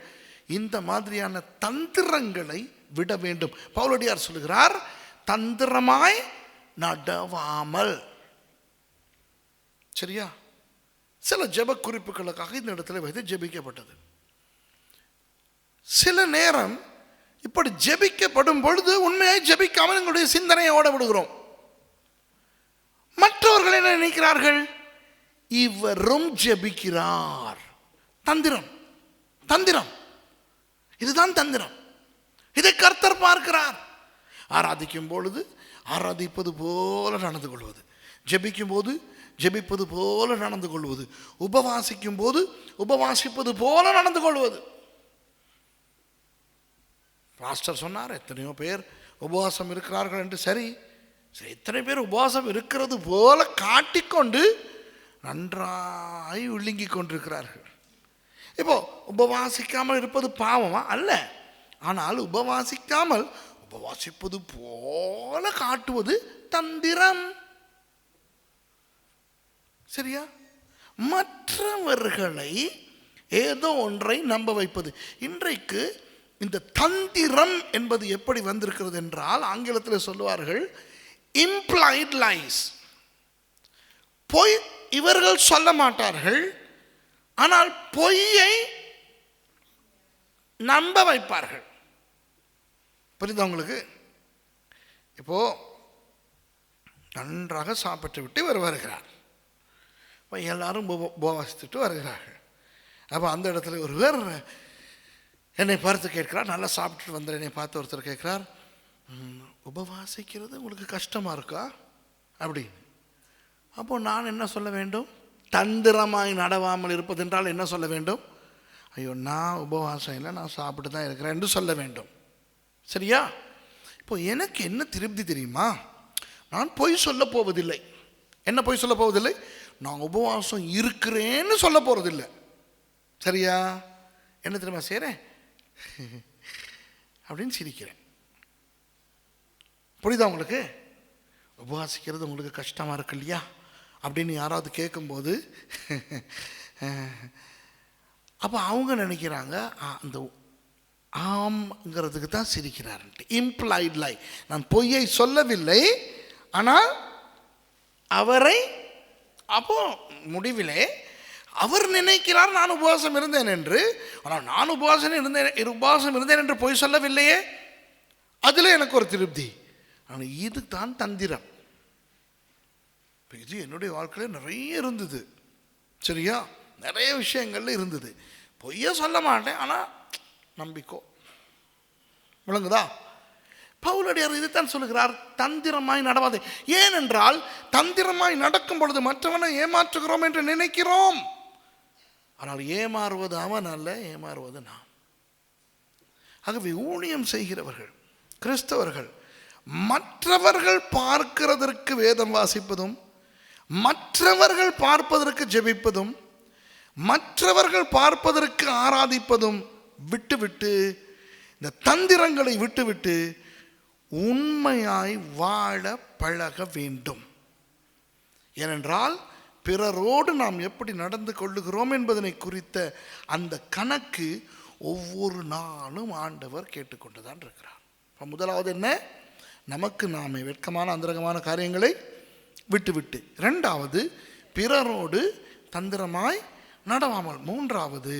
இந்த மாதிரியான தந்திரங்களை விட வேண்டும். பவுலடியார் சொல்லுகிறார், தந்திரமாய் நடவாமல். சரியா? சில ஜெப குறிப்புகளுக்காக இந்த இடத்துல வைத்து ஜெபிக்கப்பட்டது. சில நேரம் இப்படி ஜெபிக்கப்படும் பொழுது உண்மையை ஜெபிக்காமல் எங்களுடைய சிந்தனையை ஓட விடுகிறோம். மற்றவர்கள் என்ன நினைக்கிறார்கள்? இவரும் ஜெபிக்கிறார். தந்திரம், தந்திரம். இதுதான் தந்திரம். இதை கர்த்தர் பார்க்கிறார். ஆராதிக்கும் பொழுது ஆராதிப்பது போல நடந்து கொள்வது, ஜெபிக்கும் போது ஜெபிப்பது போல நடந்து கொள்வது, உபவாசிக்கும் போது உபவாசிப்பது போல நடந்து கொள்வது. பாஸ்டர் சொன்னார், எத்தனையோ பேர் உபவாசம் இருக்கிறார்கள் என்று. சரி, எத்தனை பேர் உபவாசம் இருக்கிறது போல காட்டிக்கொண்டு நன்றாய் விழுங்கி கொண்டிருக்கிறார்கள். இப்போ உபவாசிக்காமல் இருப்பது பாவமா? அல்ல. ஆனால் உபவாசிக்காமல் உபவாசிப்பது போல காட்டுவது தந்திரம். சரியா? மற்றவர்களை ஏதோ ஒன்றை நம்ப வைப்பது. இன்றைக்கு இந்த தந்திரம் என்பது எப்படி வந்திருக்கிறது என்றால், ஆங்கிலத்தில் சொல்லுவார்கள் இம்ப்ளைட் லைஸ். பொய் இவர்கள் சொல்ல மாட்டார்கள், ஆனால் பொய்யை நம்ப வைப்பார்கள். புரியுதா உங்களுக்கு? இப்போ நன்றாக சாப்பிட்டு விட்டு வருகிறார். இப்போ எல்லாரும் உபவாசித்துட்டு வருகிறார்கள். அப்போ அந்த இடத்துல ஒருவர் என்னை பார்த்து கேட்கிறார், நல்லா சாப்பிட்டுட்டு வந்த என்னை பார்த்து ஒருத்தர் கேட்கிறார், உபவாசிக்கிறது உங்களுக்கு கஷ்டமாக இருக்கா அப்படின்னு. அப்போ நான் என்ன சொல்ல வேண்டும்? தந்திரமாய் நடவாமல் இருப்பதென்றால் என்ன சொல்ல வேண்டும்? ஐயோ, நான் உபவாசம் இல்லை, நான் சாப்பிட்டு தான் இருக்கிறேன் என்று சொல்ல வேண்டும். சரியா? இப்போ எனக்கு என்ன திருப்தி தெரியுமா? நான் பொய் சொல்ல போவதில்லை. என்ன பொய் சொல்ல போவதில்லை? நான் உபவாசம் இருக்கிறேன்னு சொல்ல போகிறதில்லை. சரியா? என்ன தெரியுமா செய்கிறேன்? அப்படின்னு சிரிக்கிறேன். புரியுதா உங்களுக்கு? உபவாசிக்கிறது உங்களுக்கு கஷ்டமாக இருக்கு இல்லையா அப்படின்னு யாராவது கேட்கும்போது அப்போ அவங்க நினைக்கிறாங்க அந்த ஆம்ங்கிறதுக்கு தான் சிரிக்கிறாருன்ட்டு. இம்ப்ளாய்ட் லை. நான் பொய்யை சொல்லவில்லை, ஆனால் அவரை அப்போ முடிவிலே அவர் நினைக்கிறார் நான் உபவாசம் இருந்தேன் என்று. ஆனால் நான் உபவாசம் இருந்தேன் என்று பொய் சொல்லவில்லையே, அதில் எனக்கு ஒரு திருப்தி. ஆனால் இது தான் தந்திரம். இது என்னுடைய வாழ்க்கையில் நிறைய இருந்தது. சரியா? நிறைய விஷயங்கள்ல இருந்தது. பொய்ய சொல்ல மாட்டேன், ஆனால் நம்பிக்கோ. விளங்குதா? பவுலடியார் இதைத்தான் சொல்லுகிறார், தந்திரமாய் நடவாதே. ஏனென்றால் தந்திரமாய் நடக்கும் பொழுது மற்றவனை ஏமாற்றுகிறோம் என்று நினைக்கிறோம். ஆனால் ஏமாறுவது அவன் அல்ல, ஏமாறுவது நாம். ஆகவே ஊழியம் செய்கிறவர்கள், கிறிஸ்தவர்கள், மற்றவர்கள் பார்க்கிறதற்கு வேதம் வாசிப்பதும், மற்றவர்கள் பார்ப்பதற்கு ஜெபிப்பதும், மற்றவர்கள் பார்ப்பதற்கு ஆராதிப்பதும் விட்டுவிட்டு, இந்த தந்திரங்களை விட்டுவிட்டு உண்மையாய் வாழ பழக வேண்டும். ஏனென்றால் பிறரோடு நாம் எப்படி நடந்து கொள்ளுகிறோம் என்பதனை குறித்த அந்த கணக்கு ஒவ்வொரு நாளும் ஆண்டவர் கேட்டுக்கொண்டுதான் இருக்கிறார். இப்போ முதலாவது என்ன? நமக்கு நாமே வெட்கமான அந்தரங்கமான காரியங்களை விட்டுவிட்டு. இரண்டாவது, பிறரோடு தந்திரமாய் நடவாமல். மூன்றாவது,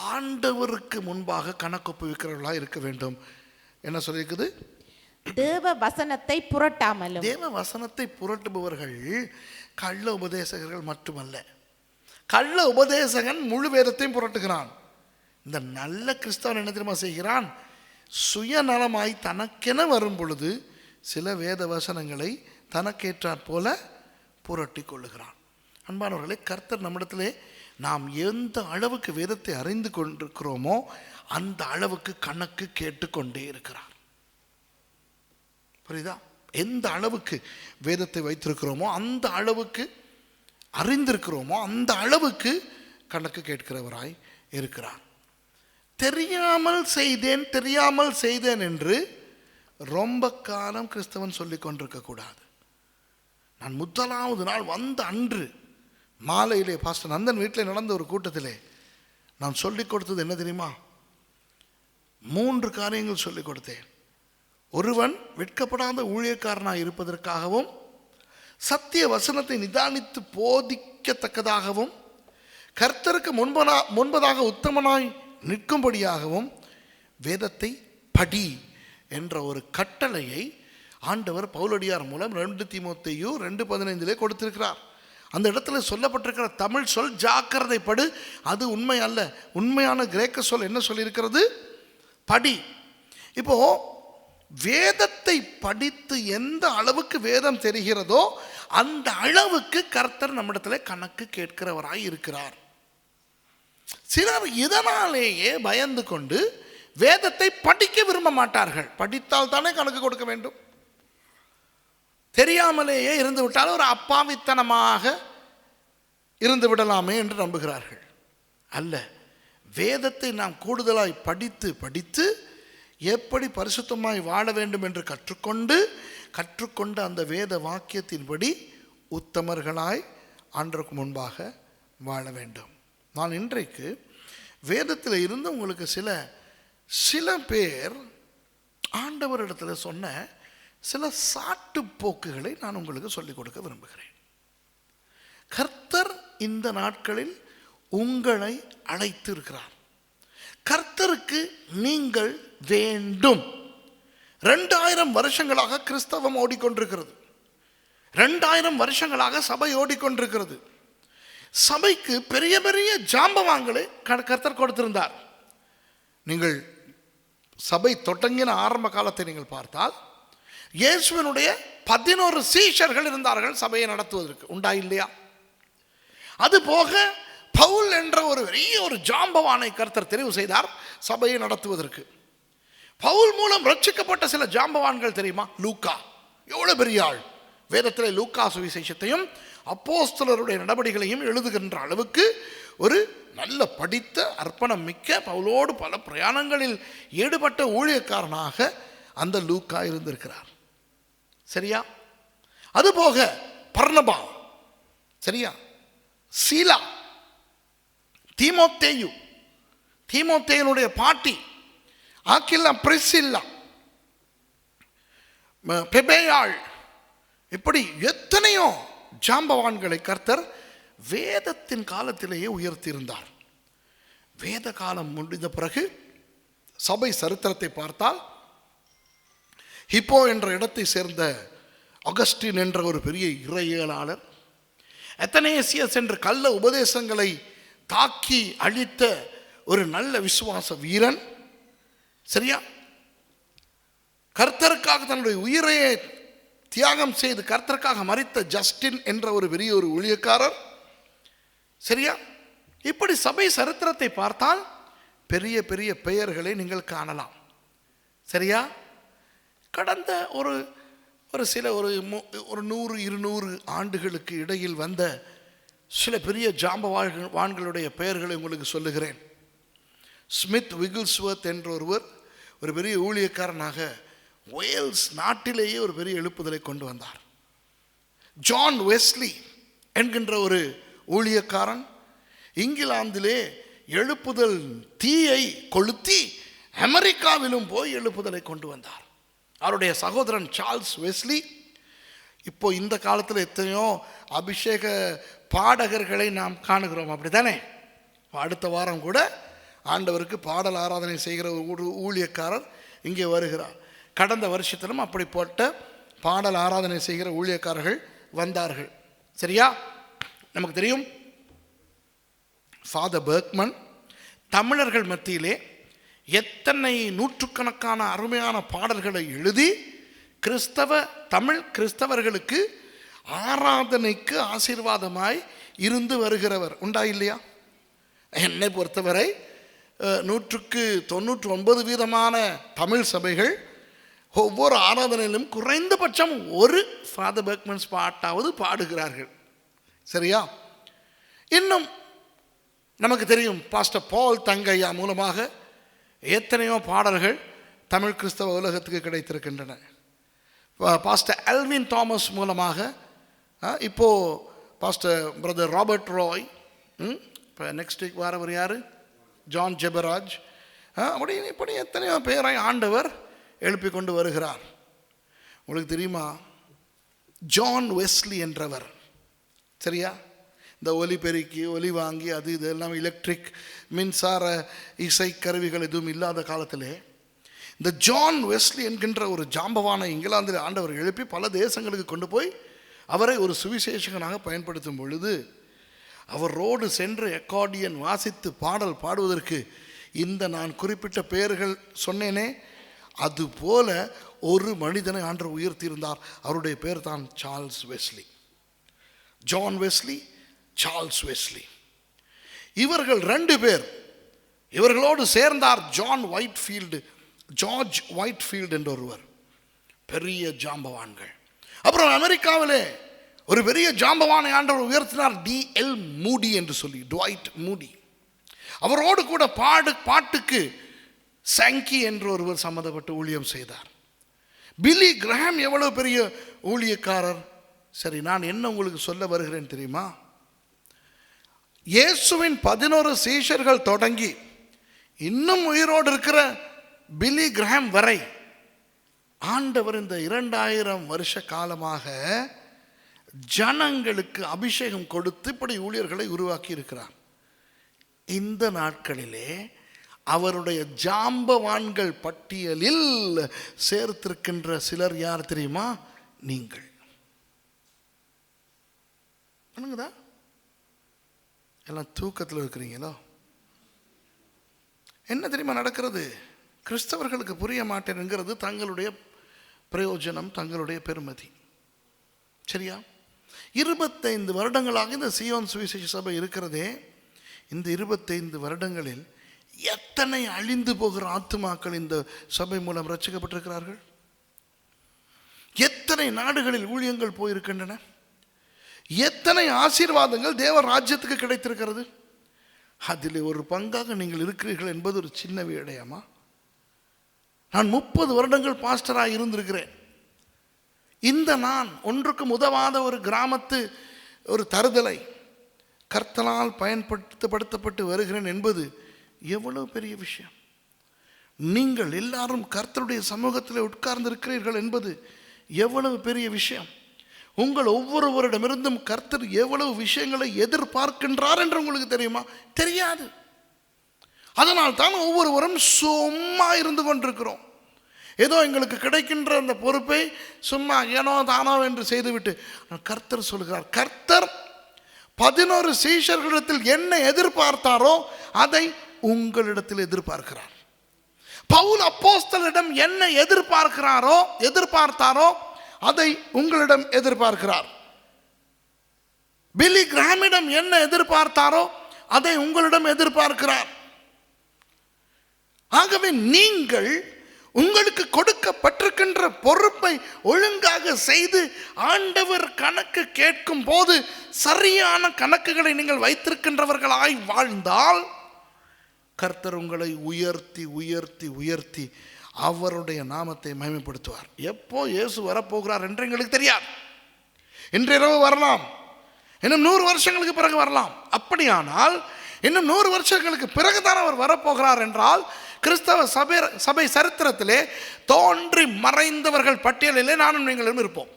ஆண்டவருக்கு முன்பாக கணக்கொப்புவிக்கிறவர்களாக இருக்க வேண்டும். என்ன சொல்லியிருக்குது? தேவ வசனத்தை புரட்டாமலும். தேவ வசனத்தை புரட்டுபவர்கள் கள்ள உபதேசகர்கள் மட்டுமல்ல. கள்ள உபதேசகன் முழு வேதத்தையும் புரட்டுகிறான். இந்த நல்ல கிறிஸ்தவன் என்ன தெரியுமா செய்கிறான்? சுயநலமாய் தனக்கென வரும் பொழுது சில வேத வசனங்களை தனக்கேற்றாற் போல புரட்டி கொள்ளுகிறான். அன்பானவர்களே, கர்த்தர் நம்மிடத்திலே நாம் எந்த அளவுக்கு வேதத்தை அறிந்து கொண்டிருக்கிறோமோ அந்த அளவுக்கு கணக்கு கேட்டுக்கொண்டே இருக்கிறார். புரியுதா? எந்த அளவுக்கு வேதத்தை வைத்திருக்கிறோமோ, அந்த அளவுக்கு அறிந்திருக்கிறோமோ, அந்த அளவுக்கு கணக்கு கேட்கிறவராய் இருக்கிறார். தெரியாமல் செய்தேன் என்று ரொம்ப காலம் கிறிஸ்தவன் சொல்லிக் கொண்டிருக்க கூடாது. நான் முதலாவது நாள் வந்த அன்று மாலையிலே பாஸ்டர் நந்தன் வீட்டில் நடந்த ஒரு கூட்டத்திலே நான் சொல்லிக் கொடுத்தது என்ன தெரியுமா? 3 காரியங்கள் சொல்லிக் கொடுத்தேன். ஒருவன் வெட்கப்படாத ஊழியக்காரனாக இருப்பதற்காகவும், சத்திய வசனத்தை நிதானித்து போதிக்கத்தக்கதாகவும், கர்த்தருக்கு முன்பதாக உத்தமனாய் நிற்கும்படியாகவும் வேதத்தை படி என்ற ஒரு கட்டளையை ஆண்டவர் பவுலடியார் மூலம் 2 தீமோத்தேயு 2:15 கொடுத்திருக்கிறார். அந்த இடத்துல சொல்லப்பட்டிருக்கிற தமிழ் சொல் ஜாக்கிரதைப்படு, அது உண்மை அல்ல. உண்மையான கிரேக்க சொல் என்ன சொல்லியிருக்கிறது? படி. இப்போ வேதத்தை படித்து எந்த அளவுக்கு வேதம் தெரிகிறதோ அந்த அளவுக்கு கர்த்தர் நம்மிடத்துல கணக்கு கேட்கிறவராய் இருக்கிறார். சிலர் இதனாலேயே பயந்து கொண்டு வேதத்தை படிக்க விரும்ப மாட்டார்கள். படித்தால் தானே கணக்கு கொடுக்க வேண்டும். தெரியாமலேயே இருந்து விட்டால் ஒரு அப்பாவித்தனமாக இருந்து விடலாமே என்று நம்புகிறார்கள். அல்ல, வேதத்தை நாம் கூடுதலாய் படித்து எப்படி பரிசுத்தமாய் வாழ வேண்டும் என்று கற்றுக்கொண்டு அந்த வேத வாக்கியத்தின்படி உத்தமர்களாய் ஆண்டவருக்கு முன்பாக வாழ வேண்டும். நான் இன்றைக்கு வேதத்தில் இருந்து உங்களுக்கு சில பேர் ஆண்டவரிடத்தில் சொன்ன சில சாட்டு போக்குகளை நான் உங்களுக்கு சொல்லிக் கொடுக்க விரும்புகிறேன். கர்த்தர் இந்த நாட்களில் உங்களை அழைத்து இருக்கிறார். கர்த்தருக்கு நீங்கள் வேண்டும். 2000 வருஷங்களாக கிறிஸ்தவம் ஓடிக்கொண்டிருக்கிறது. 2000 வருஷங்களாக சபை ஓடிக்கொண்டிருக்கிறது. சபைக்கு பெரிய பெரிய ஜாம்பவான்களை கர்த்தர் கொடுத்திருந்தார். நீங்கள் சபை தொடங்கின ஆரம்ப காலத்தை நீங்கள் பார்த்தால் இயேசுவினுடைய 11 சீஷர்கள் இருந்தார்கள் சபையை நடத்துவதற்கு. உண்டா இல்லையா? அது போக பவுல் என்ற ஒரு பெரிய ஒரு ஜாம்பவானை கர்த்தர் தெரிவு செய்தார் சபையை நடத்துவதற்கு. பவுல் மூலம் ரட்சிக்கப்பட்ட சில ஜாம்பவான்கள் தெரியுமா? லூக்கா எவ்வளவு பெரிய ஆள்! வேதத்திலே லூக்கா சுவிசேஷத்தையும் அப்போஸ்தலருடைய நடவடிக்கைகளையும் எழுதுகின்ற அளவுக்கு ஒரு நல்ல படித்த அர்ப்பணம் மிக்க பவுலோடு பல பிரயாணங்களில் ஈடுபட்ட ஊழியக்காரனாக அந்த லூக்கா இருந்திருக்கிறார். சரியா? அதுபோக பர்னபா, சரியா, சீலா, தீமோத்தேயு, தீமோத்தேயுனுடைய பாட்டி ஆக்கில்லா, பிரிசில்லா, பெபேயாள், இப்படி எத்தனையோ ஜாம்பவான்களை கர்த்தர் வேதத்தின் காலத்திலேயே உயர்த்தியிருந்தார். வேத காலம் முடிந்த பிறகு சபை சரித்திரத்தை பார்த்தால் ஹிப்போ என்ற இடத்தை சேர்ந்த அகஸ்டின் என்ற ஒரு பெரிய இறையியலாளர், அத்தனேசியஸ் என்ற கள்ள உபதேசங்களை தாக்கி அழித்த ஒரு நல்ல விசுவாச வீரன், சரியா, கர்த்தருக்காக தன்னுடைய உயிரையே தியாகம் செய்து கர்த்தருக்காக மரித்த ஜஸ்டின் என்ற ஒரு பெரிய ஒரு ஊழியக்காரர், சரியா, இப்படி சபை சரித்திரத்தை பார்த்தால் பெரிய பெரிய பெயர்களை நீங்கள் காணலாம். சரியா? கடந்த ஒரு சில ஒரு 100-200 ஆண்டுகளுக்கு இடையில் வந்த சில பெரிய ஜாம்பவான்களுடைய பெயர்களை உங்களுக்கு சொல்லுகிறேன். ஸ்மித் விகில்ஸ்வர்த் என்ற ஒருவர் ஒரு பெரிய ஊழியக்காரனாக வேல்ஸ் நாட்டிலேயே ஒரு பெரிய எழுப்புதலை கொண்டு வந்தார். ஜான் வெஸ்லி என்கின்ற ஒரு ஊழியக்காரன் இங்கிலாந்திலே எழுப்புதல் தீயை கொளுத்தி அமெரிக்காவிலும் போய் எழுப்புதலை கொண்டு வந்தார். அவருடைய சகோதரன் சார்ல்ஸ் வெஸ்லி. இப்போ இந்த காலத்தில் எத்தனையோ அபிஷேக பாடகர்களை நாம் காணுகிறோம், அப்படித்தானே? அடுத்த வாரம் கூட ஆண்டவருக்கு பாடல் ஆராதனை செய்கிற ஒரு ஊழியக்காரர் இங்கே வருகிறார். கடந்த வருஷத்திலும் அப்படிப்பட்ட பாடல் ஆராதனை செய்கிற ஊழியக்காரர்கள் வந்தார்கள். சரியா? நமக்கு தெரியும் ஃபாதர் பெர்க்மன் தமிழர்கள் மத்தியிலே எத்தனை நூற்றுக்கணக்கான அருமையான பாடல்களை எழுதி தமிழ் கிறிஸ்தவர்களுக்கு ஆராதனைக்கு ஆசீர்வாதமாய் இருந்து வருகிறவர். உண்டா இல்லையா? என்னை பொறுத்தவரை 99% தமிழ் சபைகள் ஒவ்வொரு ஆராதனையிலும் குறைந்தபட்சம் ஒரு ஃபாதர் பெர்க்மன்ஸ் பாட்டாவது பாடுகிறார்கள். சரியா? இன்னும் நமக்கு தெரியும் பாஸ்டர் பால் தங்கையா மூலமாக எத்தனையோ பாடல்கள் தமிழ் கிறிஸ்தவ உலகத்துக்கு கிடைத்திருக்கின்றன. பாஸ்டர் அல்வின் தாமஸ் மூலமாக இப்போது பாஸ்டர் பிரதர் ராபர்ட் ராய், இப்போ நெக்ஸ்ட் வீக் வரவர் யார்? ஜான் ஜெபராஜ். இப்படி எத்தனையோ பேரை ஆண்டவர் எழுப்பி கொண்டு வருகிறார். உங்களுக்கு தெரியுமா ஜான் வெஸ்லி என்றவர், சரியா, இந்த ஒலி பெருக்கி ஒலி வாங்கி அது இதெல்லாம் எலக்ட்ரிக் மின்சார இசை கருவிகள் எதுவும் இல்லாத காலத்திலே இந்த ஜான் வெஸ்லி என்கின்ற ஒரு ஜாம்பவானை இங்கிலாந்தில் ஆண்டவர் எழுப்பி பல தேசங்களுக்கு கொண்டு போய் அவரை ஒரு சுவிசேஷகனாக பயன்படுத்தும் பொழுது அவரோடு சென்று அக்கார்டியன் வாசித்து பாடல் பாடுவதற்கு இந்த நான் குறிப்பிட்ட பெயர்கள் சொன்னேனே அதுபோல ஒரு மனிதனை ஆண்டவர் உயர்த்தியிருந்தார். அவருடைய பேர் தான் Charles Wesley. John Wesley, Charles Wesley. இவர்கள் 2 பேர், இவர்களோடு சேர்ந்தார் ஜார்ஜ் ஒயிட்ஃபீல்டு என்ற ஒருவர், பெரிய ஜாம்பவான்கள். அப்புறம் அமெரிக்காவிலே ஒரு பெரிய ஜாம்பவானை ஆண்டவர் உயர்த்தினார், D.L. மூடி என்று சொல்லி, டுவைட் மூடி. அவரோடு கூட பாட்டுக்கு சாங்கி என்று ஒருவர் சம்மந்தப்பட்டு ஊழியம் செய்தார். பில்லி கிரஹாம் எவ்வளவு பெரிய ஊழியக்காரர். சரி, நான் என்ன உங்களுக்கு சொல்ல வருகிறேன் தெரியுமா? இயேசுவின் 11 சீஷர்கள் தொடங்கி இன்னும் உயிரோடு இருக்கிற பில்லி கிரஹாம் வரை ஆண்டவர் இந்த 2000 வருஷ காலமாக ஜனங்களுக்கு அபிஷேகம் கொடுத்து இப்படி ஊழியர்களை உருவாக்கி இருக்கிறார். இந்த நாட்களிலே அவருடைய ஜாம்பவான்கள் பட்டியலில் சேர்த்திருக்கின்ற சிலர் யார் தெரியுமா? நீங்கள். என்னங்கதா எல்லாம் தூக்கத்தில் இருக்கிறீங்களோ? என்ன தெரியுமா நடக்கிறது? கிறிஸ்தவர்களுக்கு புரிய மாட்டேங்கிறது தங்களுடைய பிரயோஜனம், தங்களுடைய பெருமதி. சரியா? 25 வருடங்களாக இந்த சீயோன் சுவிசேஷ சபை இருக்கிறதே, இந்த 25 வருடங்களில் எத்தனை அழிந்து போகிற ஆத்துமாக்கள் இந்த சபை மூலம் ரட்சிக்கப்பட்டிருக்கிறார்கள்? எத்தனை நாடுகளில் ஊழியங்கள் போயிருக்கின்றன? எத்தனை ஆசீர்வாதங்கள் தேவ ராஜ்யத்துக்கு கிடைத்திருக்கிறது? அதில் ஒரு பங்காக நீங்கள் இருக்கிறீர்கள் என்பது ஒரு சின்ன விடயமா? நான் 30 வருடங்கள் பாஸ்டராக இருந்திருக்கிறேன். இந்த நான் ஒன்றுக்கும் உதவாத ஒரு கிராமத்து ஒரு தருதலை கர்த்தரால் பயன்படுத்தப்பட்டு வருகிறேன் என்பது எவ்வளவு பெரிய விஷயம். நீங்கள் எல்லாரும் கர்த்தருடைய சமூகத்தில் உட்கார்ந்து இருக்கிறீர்கள் என்பது எவ்வளவு பெரிய விஷயம். உங்கள் ஒவ்வொருவரிடமிருந்தும் கர்த்தர் எவ்வளவு விஷயங்களை எதிர்பார்க்கின்றார் என்று உங்களுக்கு தெரியுமா? தெரியாது. அதனால் தான் ஒவ்வொருவரும் சும்மா இருந்து கொண்டிருக்கிறோம். ஏதோ எங்களுக்கு கிடைக்கின்ற அந்த பொறுப்பை சும்மா ஏனோ தானோ என்று செய்துவிட்டு, கர்த்தர் சொல்கிறார், கர்த்தர் 11 சீஷர்களிடத்தில் என்ன எதிர்பார்த்தாரோ அதை உங்களிடத்தில் எதிர்பார்க்கிறார். பவுல் அப்போஸ்தலரிடம் என்ன எதிர்பார்த்தாரோ அதை உங்களிடம் எதிர்பார்க்கிறார். பில்லி கிராமிடம் என்ன எதிர்பார்த்தாரோ அதை உங்களிடம் எதிர்பார்க்கிறார். ஆகவே நீங்கள் உங்களுக்கு கொடுக்கப்பட்டிருக்கின்ற பொறுப்பை ஒழுங்காக செய்து ஆண்டவர் கணக்கு கேட்கும் போது சரியான கணக்குகளை நீங்கள் வைத்திருக்கின்றவர்களாய் வாழ்ந்தால் கர்த்தர் உங்களை உயர்த்தி உயர்த்தி உயர்த்தி அவருடைய நாமத்தை மகிமைப்படுத்துவார். எப்போ இயேசு வரப்போகிறார் என்று எங்களுக்கு தெரியாது. இன்றிரவு வரலாம், இன்னும் 100 வருஷங்களுக்கு பிறகு வரலாம். அப்படியானால் இன்னும் 100 வருஷங்களுக்கு பிறகுதான் அவர் வரப்போகிறார் என்றால் கிறிஸ்தவ சபை சரித்திரத்திலே தோன்றி மறைந்தவர்கள் பட்டியலிலே நானும் நீங்களும் இருப்போம்.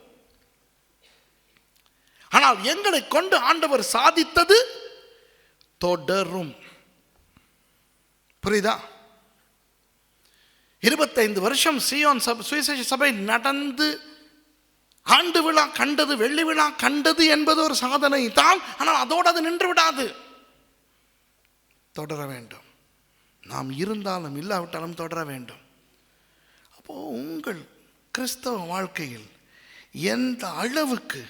ஆனால் எங்களை கொண்டு ஆண்டவர் சாதித்தது தொடரும். புரியுதா? 25 வருஷம் சீயோன் சுவிசேஷ சபை நடந்து ஆண்டு விழா கண்டது, வெள்ளி விழா கண்டது என்பது ஒரு சாதனை தான். ஆனால் அதோடு அது நின்று விடாது, தொடர வேண்டும். நாம் இருந்தாலும் இல்லாவிட்டாலும் தொடர வேண்டும். அப்போ உங்கள் கிறிஸ்தவ வாழ்க்கையில் எந்த அளவுக்கு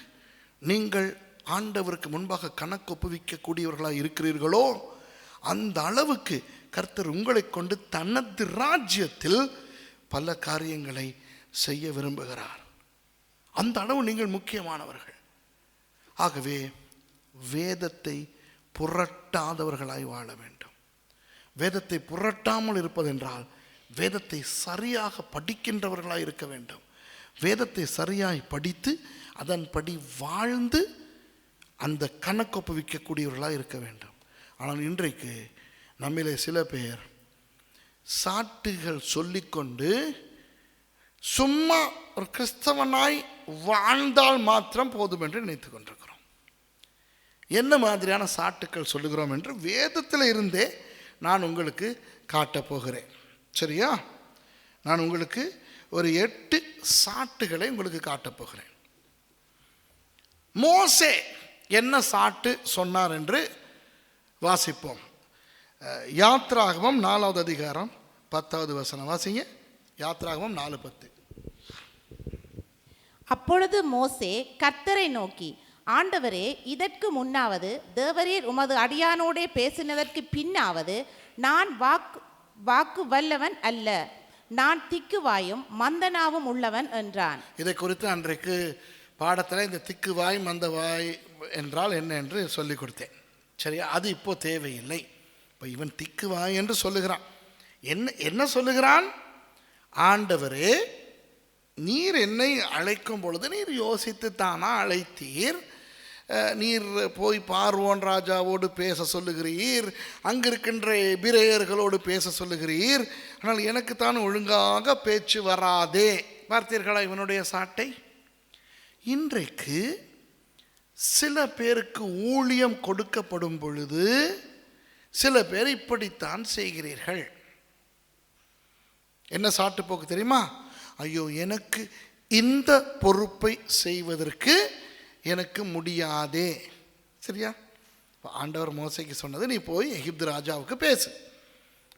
நீங்கள் ஆண்டவருக்கு முன்பாக கணக்கு ஒப்புவிக்கக்கூடியவர்களாக இருக்கிறீர்களோ அந்த அளவுக்கு கர்த்தர் உங்களை கொண்டு தனது ராஜ்யத்தில் பல காரியங்களை செய்ய விரும்புகிறார். அந்த அளவு நீங்கள் முக்கியமானவர்கள். ஆகவே வேதத்தை புரட்டாதவர்களாய் வாழ வேண்டும். வேதத்தை புரட்டாமல் இருப்பதென்றால் வேதத்தை சரியாக படிக்கின்றவர்களாய் இருக்க வேண்டும். வேதத்தை சரியாய் படித்து அதன்படி வாழ்ந்து அந்த கணக்கொப்புவிக்கக்கூடியவர்களாக இருக்க வேண்டும். ஆனால் இன்றைக்கு நம்மிலே சில பேர் சாட்டுகள் சொல்லிக்கொண்டு சும்மா ஒரு கிறிஸ்தவனாய் வாழ்ந்தால் மாத்திரம் போதும் என்று நினைத்து கொண்டிருக்கிறோம். என்ன மாதிரியான சாட்டுக்கள் சொல்லுகிறோம் என்று வேதத்தில் இருந்தே நான் உங்களுக்கு காட்டப் போகிறேன். சரியா? நான் உங்களுக்கு ஒரு 8 சாட்டுகளை உங்களுக்கு காட்டப் போகிறேன். மோசே என்ன சாட்டு சொன்னார் என்று வாசிப்போம். யாத்ராகமம் 4வது அதிகாரம் 10வது வசனம் வாசிங்க. யாத்ராகமம் 4:10. அப்பொழுது மோசே கர்த்தரை நோக்கி, ஆண்டவரே, இதற்கு முன்னாவது தேவரீர் உமது அடியானோடே பேசினதற்கு பின்னாவது நான் வாக்கு வல்லவன் அல்ல, நான் திக்குவாயும் மந்தனாவும் உள்ளவன் என்றான். இதை குறித்து அன்றைக்கு பாடத்தில் இந்த திக்குவாய் மந்தவாய் என்றால் என்ன என்று சொல்லிக் கொடுத்தேன். சரியா? அது இப்போ தேவையில்லை. இப்போ இவன் திக்குவாய் என்று சொல்லுகிறான். என்ன சொல்லுகிறான்? ஆண்டவரே, நீர் என்னை அழைக்கும் பொழுது நீர் யோசித்து தானா அழைத்தீர். நீர் போய் பார்வோன் ராஜாவோடு பேச சொல்லுகிறீர், அங்கிருக்கின்ற எபிரேயர்களோடு பேச சொல்லுகிறீர். ஆனால் எனக்கு தான் ஒழுங்காக பேச்சு வராதே. பார்த்தீர்களா இவனுடைய சாட்டை? இன்றைக்கு சில பேருக்கு ஊழியம் கொடுக்கப்படும் பொழுது சில பேர் இப்படித்தான் செய்கிறீர்கள். என்ன சாட்டு போக்கு தெரியுமா? ஐயோ, எனக்கு இந்த பொறுப்பை செய்வதற்கு எனக்கு முடியாதே. சரியா? ஆண்டவர் மோசைக்கு சொன்னது, நீ போய் எகிப்து ராஜாவுக்கு பேசு.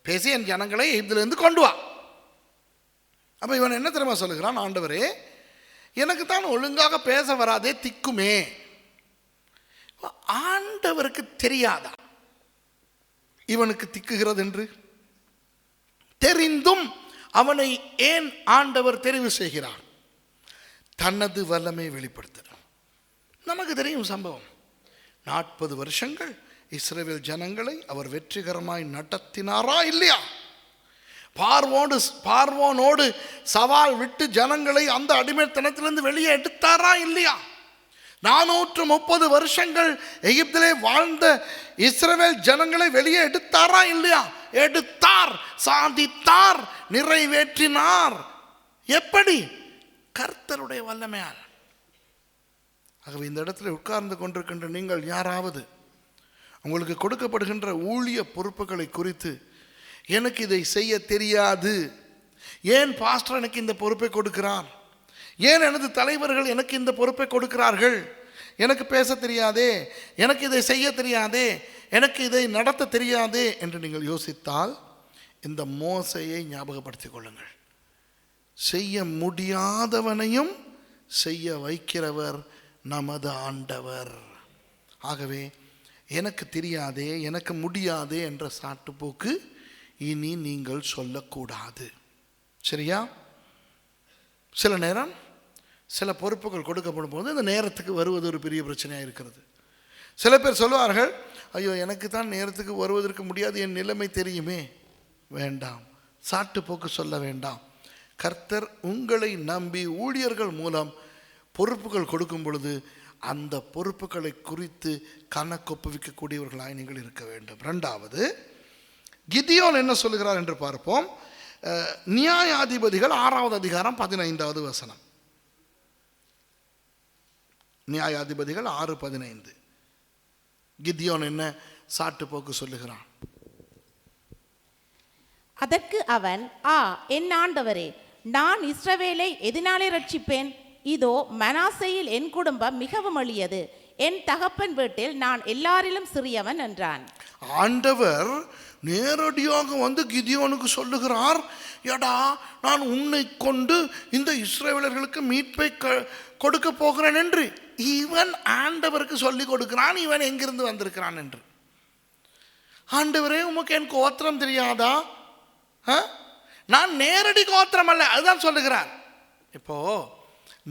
பேசி என் ஜனங்களை எகிப்திலிருந்து கொண்டு வா. அப்ப இவன் என்ன தெரியுமா சொல்லுகிறான், ஆண்டவரே எனக்கு தான் ஒழுங்காக பேச வராதே திக்குமே. ஆண்டவருக்கு தெரியாதா இவனுக்கு திக்குகிறது என்று? தெரிந்தும் அவனை ஏன் ஆண்டவர் தெரிவு செய்கிறார்? தனது வல்லமை வெளிப்படுத்துகிறார். நமக்கு தெரியும் சம்பவம். 40 வருஷங்கள் இஸ்ரவேல் ஜனங்களை அவர் வெற்றிகரமாய் நடத்தினாரா இல்லையா? பார்வோனோடு சவால் விட்டு ஜனங்களை அந்த அடிமைத்தனத்திலிருந்து வெளியே எடுத்தாரா இல்லையா? 430 வருஷங்கள் எகிப்திலே வாழ்ந்த இஸ்ரவேல் ஜனங்களை வெளியே எடுத்தாரா இல்லையா? எடுத்தார், சாதித்தார், நிறைவேற்றினார். எப்படி? கர்த்தருடைய வல்லமையால். ஆகவே இந்த இடத்துல உட்கார்ந்து கொண்டிருக்கின்ற நீங்கள் யாராவது உங்களுக்கு கொடுக்கப்படுகின்ற ஊழிய பொறுப்புகளை குறித்து, எனக்கு இதை செய்ய தெரியாது, ஏன் பாஸ்டர் எனக்கு இந்த பொறுப்பை கொடுக்கிறார், ஏன் எனது தலைவர்கள் எனக்கு இந்த பொறுப்பை கொடுக்கிறார்கள், எனக்கு பேச தெரியாதே, எனக்கு இதை செய்ய தெரியாதே, எனக்கு இதை நடத்த தெரியாதே என்று நீங்கள் யோசித்தால் இந்த மோசையை ஞாபகப்படுத்திக் கொள்ளுங்கள். செய்ய முடியாதவனையும் செய்ய வைக்கிறவர் நமது ஆண்டவர். ஆகவே எனக்கு தெரியாதே, எனக்கு முடியாதே என்ற சாட்டுப்போக்கு இனி நீங்கள் சொல்லக்கூடாது. சரியா? சில நேரம் சில பொறுப்புகள் கொடுக்கப்படும் போது இந்த நேரத்துக்கு வருவது ஒரு பெரிய பிரச்சனையாக இருக்கிறது. சில பேர் சொல்லுவார்கள், ஐயோ எனக்கு தான் நேரத்துக்கு வருவதற்கு முடியாது, என் நிலைமை தெரியுமே. வேண்டாம், சாட்டுப்போக்கு சொல்ல வேண்டாம். கர்த்தர் உங்களை நம்பி ஊழியர்கள் மூலம் பொறுப்புகள் கொடுக்கும் பொழுது அந்த பொறுப்புகளை குறித்து கணக்கொப்புவிக்கக்கூடியவர்களாய் நீங்கள் இருக்க வேண்டும். 2வது, கிதியோன் என்ன சொல்லுகிறார் என்று பார்ப்போம். நியாயாதிபதிகள் 6வது அதிகாரம் 15வது வசனம். நியாயாதிபதிகள் 6:15. கிதியோன் என்ன சாட்டுப்போக்கு சொல்லுகிறான்? அதற்கு அவன், என் ஆண்டவரே, நான் இஸ்ரவேலை எதினாலே ரட்சிப்பேன்? இதோ மனாசேயில் என் குடும்பம் மிகவும் எளியது, என் தகப்பன் வீட்டில் நான் எல்லாரிலும் சிறியவன் என்றான். ஆண்டவர் நேரடியாக வந்து கிதியோனுக்கு சொல்லுகிறார், எடா நான் உன்னை கொண்டு இந்த இஸ்ரவேலர்களுக்கு மீட்பை கொடுக்க போகிறேன் என்று. இவன் ஆண்டவருக்கு சொல்லி கொடுக்கிறான், இவன் எங்கிருந்து வந்திருக்கிறான் என்று. ஆண்டவரே உமக்கு என் கோத்திரம் தெரியாதா? நான் நேரடி கோத்திரம் அல்ல, அதுதான் சொல்லுகிறார். இப்போ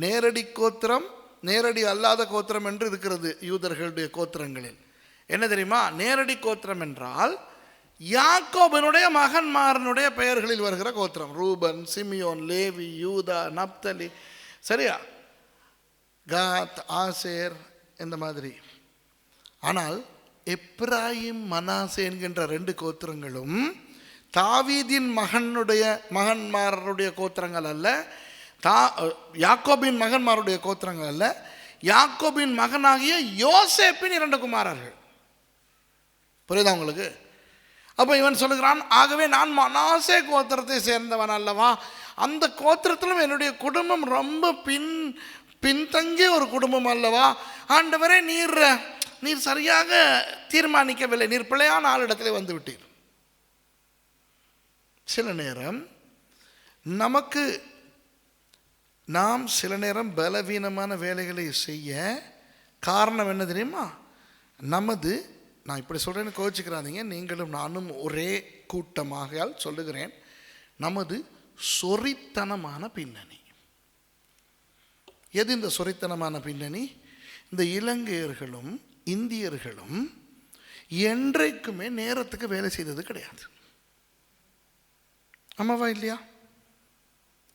நேரடி கோத்திரம், நேரடி அல்லாத கோத்திரம் என்று இருக்கிறது யூதர்களுடைய கோத்திரங்களில். என்ன தெரியுமா? நேரடி கோத்திரம் என்றால் யாக்கோபனுடைய மகன்மாரனுடைய பெயர்களில் வருகிற கோத்திரம். ரூபன், சிமியோன், லேவி, யூதா, நப்தலி, சரியா, காத், ஆசேர், இந்த மாதிரி. ஆனால் எப்ராயிம், மனாசே என்கின்ற 2 கோத்திரங்களும் தாவீதின் மகன்மாருடைய கோத்திரங்கள் அல்ல, யாக்கோபின் மகன்மாருடைய கோத்திரங்கள் அல்ல, யாக்கோபின் மகனாகிய யோசேப்பின் 2 குமாரர்கள். புரியுதா உங்களுக்கு? அப்போ இவன் சொல்லுகிறான், ஆகவே நான் மனாசே கோத்திரத்தை சேர்ந்தவன் அல்லவா, அந்த கோத்திரத்திலும் என்னுடைய குடும்பம் ரொம்ப பின்தங்கிய ஒரு குடும்பம் அல்லவா. ஆண்டவரே நீர் சரியாக தீர்மானிக்கவில்லை, நீர் பிழையான ஆளிடத்திலே வந்து விட்டீர். சில நேரம் நாம் சில நேரம் பலவீனமான வேலைகளை செய்ய காரணம் என்ன தெரியுமா? நான் இப்படி சொல்கிறேன்னு கோச்சிக்கிறாதீங்க, நீங்களும் நானும் ஒரே கூட்டமாக சொல்லுகிறேன், நமது சொறித்தனமான பின்னணி. எது இந்த சொறித்தனமான பின்னணி? இந்த இலங்கையர்களும் இந்தியர்களும் என்றைக்குமே நேரத்துக்கு வேலை செய்தது கிடையாது. ஆமாவா இல்லையா?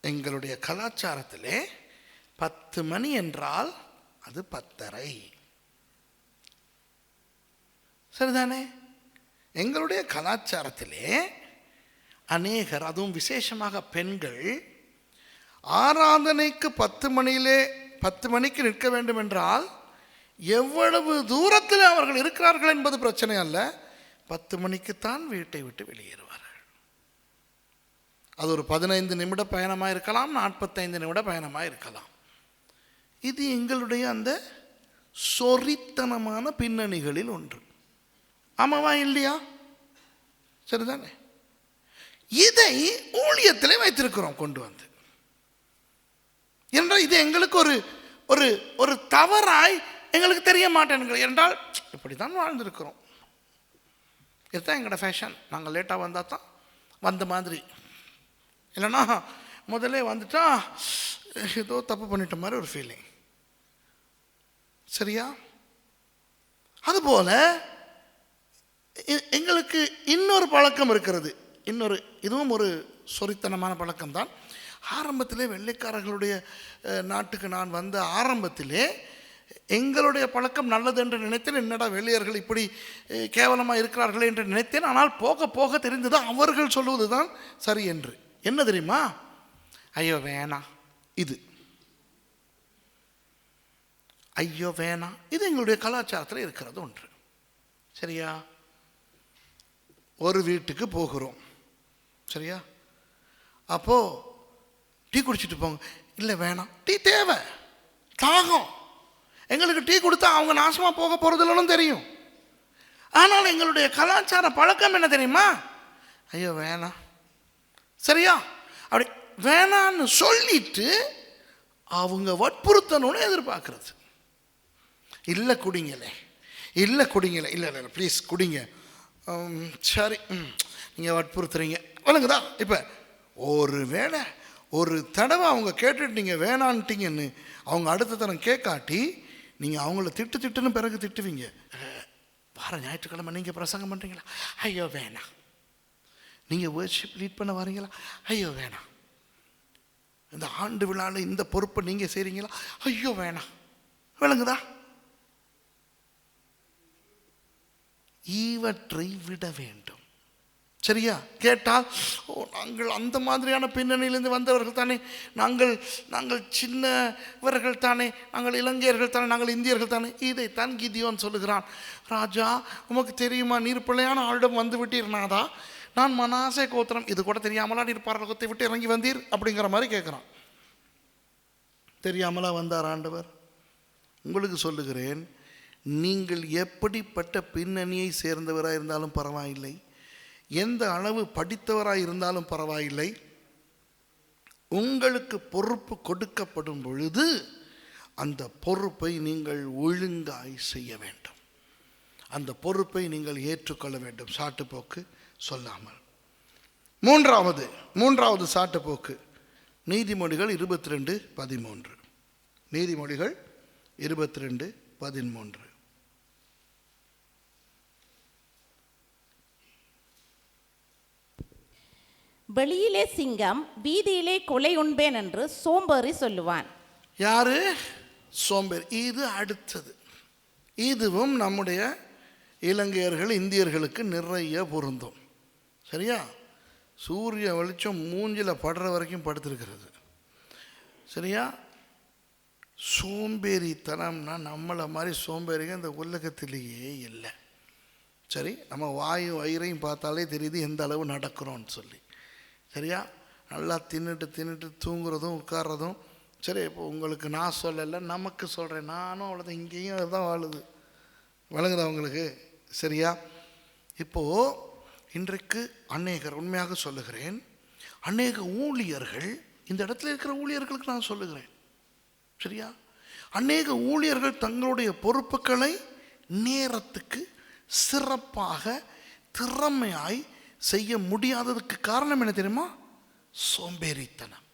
எங்களுடைய கலாச்சாரத்திலே 10 மணி என்றால் அது 10:30. சரிதானே? எங்களுடைய கலாச்சாரத்திலே அநேகர், அதுவும் விசேஷமாக பெண்கள், ஆராதனைக்கு 10 மணிக்கு நிற்க வேண்டும் என்றால் எவ்வளவு தூரத்தில் அவர்கள் இருக்கிறார்கள் என்பது பிரச்சனை அல்ல, 10 மணிக்குத்தான் வீட்டை விட்டு வெளியேறுவார்கள். அது ஒரு 15 நிமிட பயணமாக இருக்கலாம், 45 நிமிட பயணமாக இருக்கலாம். இது எங்களுடைய அந்த சொறித்தனமான பின்னணிகளில் ஒன்று. ஆமாவா இல்லையா? சரிதானே? இதை ஊழியத்திலே வைத்திருக்கிறோம் கொண்டு வந்து. என்றால் இது எங்களுக்கு ஒரு ஒரு ஒரு தவறாய் எங்களுக்கு தெரிய மாட்டேன் என்றால் இப்படி தான் வாழ்ந்திருக்கிறோம். இதுதான் எங்களோட ஃபேஷன். நாங்கள் லேட்டாக வந்தால் தான் வந்த மாதிரி, இல்லைன்னா முதல்ல வந்துட்டா ஏதோ தப்பு பண்ணிட்ட மாதிரி ஒரு ஃபீலிங். சரியா? அதுபோல் எங்களுக்கு இன்னொரு பழக்கம் இருக்கிறது. இதுவும் ஒரு சொரித்தனமான பழக்கம்தான். ஆரம்பத்திலே வெள்ளைக்காரர்களுடைய நாட்டுக்கு நான் வந்த ஆரம்பத்திலே எங்களுடைய பழக்கம் நல்லது என்று நினைத்தேன். என்னடா வெள்ளையர்கள் இப்படி கேவலமாக இருக்கிறார்களே என்று நினைத்தேன். ஆனால் போக போக தெரிந்தது அவர்கள் சொல்லுவது தான் சரி என்று. என்ன தெரியுமா? ஐயோ வேணாம், இது ஐயோ வேணாம், இது எங்களுடைய கலாச்சாரத்தில் இருக்கிறது ஒன்று. சரியா? ஒரு வீட்டுக்கு போகிறோம். சரியா? அப்போது டீ குடிச்சிட்டு போங்க. இல்லை வேணாம், டீ தேவை, தாகம். எங்களுக்கு டீ கொடுத்தா அவங்க நாசமாக போக போகிறதில்லன்னு தெரியும். ஆனால் எங்களுடைய கலாச்சார பழக்கம் என்ன தெரியுமா? ஐயோ வேணாம். சரியா? அப்படி வேணான்னு சொல்லிட்டு அவங்க வற்புறுத்தணும்னு எதிர்பார்க்கறது. இல்லை குடிங்களே, இல்லை குடிங்களே, இல்லை இல்லை ப்ளீஸ் குடிங்க. சரி, நீங்கள் வற்புறுத்துறீங்க, வழங்குதா? இப்போ ஒரு வேளை ஒரு தடவை அவங்க கேட்டுட்டு நீங்கள் வேணான்ட்டீங்கன்னு அவங்க அடுத்த தரம் கேட்காட்டி நீங்கள் அவங்கள திட்டுன்னு பிறகு திட்டுவீங்க. வார ஞாயிற்றுக்கிழமை நீங்கள் பிரசங்கம் பண்ணுறீங்களா? ஐயோ வேணாம். நீங்கள் வர்ஷிப் லீட் பண்ண வரீங்களா? ஐயோ வேணாம். இந்த ஆண்டு விழாவில் இந்த பொறுப்பை நீங்கள் செய்கிறீங்களா? ஐயோ வேணாம். விளங்குதா? இவற்றை விட வேண்டும். சரியா? கேட்டால் நாங்கள் அந்த மாதிரியான பின்னணியிலிருந்து வந்தவர்கள் தானே, நாங்கள் சின்னவர்கள் தானே, நாங்கள் இலங்கையர்கள் தானே, நாங்கள் இந்தியர்கள் தானே. இதைத்தான் கிதியோன் சொல்லுகிறான். ராஜா, உமக்கு தெரியுமா, நீர் பிள்ளையான ஆளிடம் வந்து விட்டீர்னாதா? நான் மனாசே கோத்திரம், இது கூட தெரியாமலா நீர் பரலோகத்தை விட்டு இறங்கி வந்தீர் அப்படிங்கிற மாதிரி கேட்குறான். தெரியாமலா வந்தார் ஆண்டவர்? உங்களுக்கு சொல்லுகிறேன், நீங்கள் எப்படிப்பட்ட பின்னணியை சேர்ந்தவராக இருந்தாலும் பரவாயில்லை, எந்த அளவு படித்தவராக இருந்தாலும் பரவாயில்லை, உங்களுக்கு பொறுப்பு கொடுக்கப்படும் பொழுது அந்த பொறுப்பை நீங்கள் ஒழுங்காய் செய்ய வேண்டும். அந்த பொறுப்பை நீங்கள் ஏற்றுக்கொள்ள வேண்டும், சாட்டுப்போக்கு சொல்லாமல். மூன்றாவது சாட்டுப்போக்கு நீதிமொழிகள் 22:13. நீதிமொழிகள் 22:13. வெளியிலே சிங்கம், வீதியிலே கொலை உண்பேன் என்று சோம்பேறி சொல்லுவான். யாரு? சோம்பேறி. இது அடுத்தது. இதுவும் நம்முடைய இலங்கையர்கள் இந்தியர்களுக்கு நிறைய பொருந்தும். சரியா? சூரிய வெளிச்சம் மூஞ்சில் படுற வரைக்கும் படுத்திருக்கிறது. சரியா? சோம்பேறித்தனம்னா நம்மளை மாதிரி சோம்பேறிங்க இந்த உலகத்திலேயே இல்லை. சரி, நம்ம வாயும் வயிறையும் பார்த்தாலே தெரியுது எந்த அளவு நடக்கிறோன்னு சொல்லி. சரியா? நல்லா தின்னுட்டு தூங்குறதும் உட்கார்றதும். சரி, இப்போ உங்களுக்கு நான் சொல்லலை, நமக்கு சொல்கிறேன். நானும் அவ்வளோதான், இங்கேயும் அதுதான் வாழுது. வழங்குதா உங்களுக்கு? சரியா? இப்போது இன்றைக்கு உண்மையாக சொல்லுகிறேன், அநேக ஊழியர்கள், இந்த இடத்துல இருக்கிற ஊழியர்களுக்கு நான் சொல்லுகிறேன். சரியா? அநேக ஊழியர்கள் தங்களுடைய பொறுப்புகளை நேரத்துக்கு சிறப்பாக திறமையாய் செய்ய முடியாததுக்கு காரணம் என்ன தெரியுமா? சோம்பேறித்தனம்.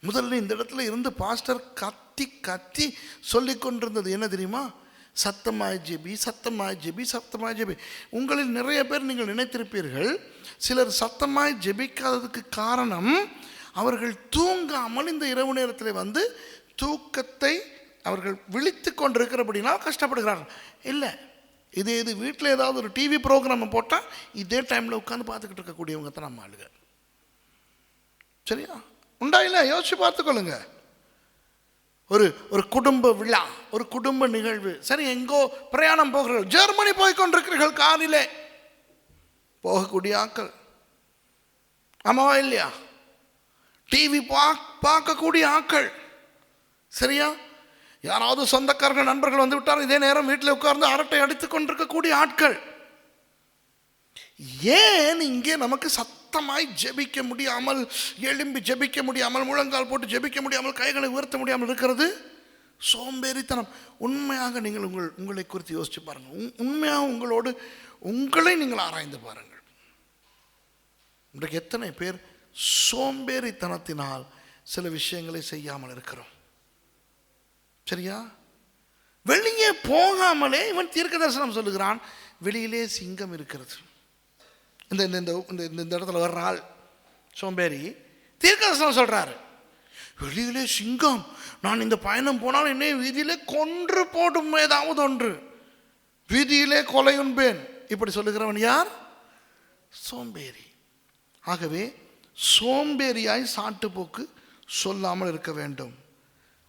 முதல்ல இந்த இடத்துல இருந்து பாஸ்டர் கத்தி சொல்லி கொண்டிருந்தது என்ன தெரியுமா? சத்தமாய் ஜெபி. உங்களில் நிறைய பேர் நீங்கள் நினைத்திருப்பீர்கள், சிலர் சத்தமாய் ஜெபிக்காததுக்கு காரணம் அவர்கள் தூங்காமல் இந்த இரவு நேரத்தில் வந்து தூக்கத்தை அவர்கள் விழித்து கொண்டிருக்கிறபடினா கஷ்டப்படுகிறார்கள். இல்லை, இது வீட்டில் ஏதாவது ஒரு டிவி ப்ரோக்ராம் போட்டால் இதே டைமில் உட்காந்து பார்த்துக்கிட்டு இருக்கக்கூடியவங்க தான் நம்ம ஆளுங்க. சரியா? உண்டா இல்லை? யோசிச்சு பார்த்துக்கொள்ளுங்க. ஒரு குடும்ப விழா, ஒரு குடும்ப நிகழ்வு. சரி, எங்கோ பிரயாணம் போகிறீர்கள், ஜெர்மனி போய்கொண்டிருக்கிறீர்கள், காரிலே போகக்கூடிய ஆக்கள். ஆமாவா இல்லையா? டிவி பார்க்கக்கூடிய ஆக்கள். சரியா? யாராவது சொந்தக்காரர்கள் நண்பர்கள் வந்து விட்டார், இதே நேரம் வீட்டில் உட்கார்ந்து அரட்டை அடித்து கொண்டிருக்கக்கூடிய ஆட்கள். ஏன் இங்கே நமக்கு சத்தமாய் ஜெபிக்க முடியாமல், எழும்பி ஜெபிக்க முடியாமல், முழங்கால் போட்டு ஜெபிக்க முடியாமல், கைகளை உயர்த்த முடியாமல் இருக்கிறது? சோம்பேறித்தனம். உண்மையாக நீங்கள் உங்களை குறித்து யோசிச்சு பாருங்கள். உண்மையாக உங்களை நீங்கள் ஆராய்ந்து பாருங்கள். இன்றைக்கு எத்தனை பேர் சோம்பேறித்தனத்தினால் சில விஷயங்களை செய்யாமல் இருக்கிறோம்? சரியா? வெளியே போகாமலே இவன் தீர்க்க தரிசனம் சொல்லுகிறான், வெளியிலே சிங்கம் இருக்கிறது. இந்த இடத்துல வர்ற ஆள் சோம்பேறி தீர்க்க தரிசனம் சொல்றாரு, வெளியிலே சிங்கம், நான் இந்த பயணம் போனால் என்னை வீதியிலே கொன்று போடும், ஏதாவது ஒன்று வீதியிலே கொலையுண்பேன். இப்படி சொல்லுகிறவன் யார்? சோம்பேறி. ஆகவே சோம்பேறியாய் சாட்டுப்போக்கு சொல்லாமல் இருக்க வேண்டும்.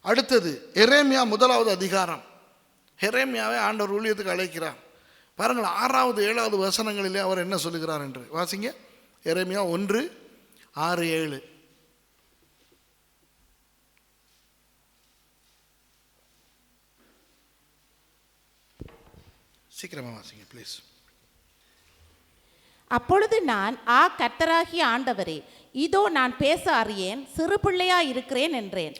அடுத்தது எரேமியா 1வது அதிகாரம். எரேமியாவை ஆண்டவர் ஊழியத்துக்கு அழைக்கிறார். பாருங்கள் 6வது 7வது வசனங்களிலே அவர் என்ன சொல்லுகிறார் என்று வாசிங்க. எரேமியா 1:6-7. சீக்கிரமா வாசிங்க ப்ளீஸ். அப்பொழுது நான், கர்த்தராகிய ஆண்டவரே, இதோ நான் பேச அறியேன், சிறு பிள்ளையா இருக்கிறேன் என்றேன்.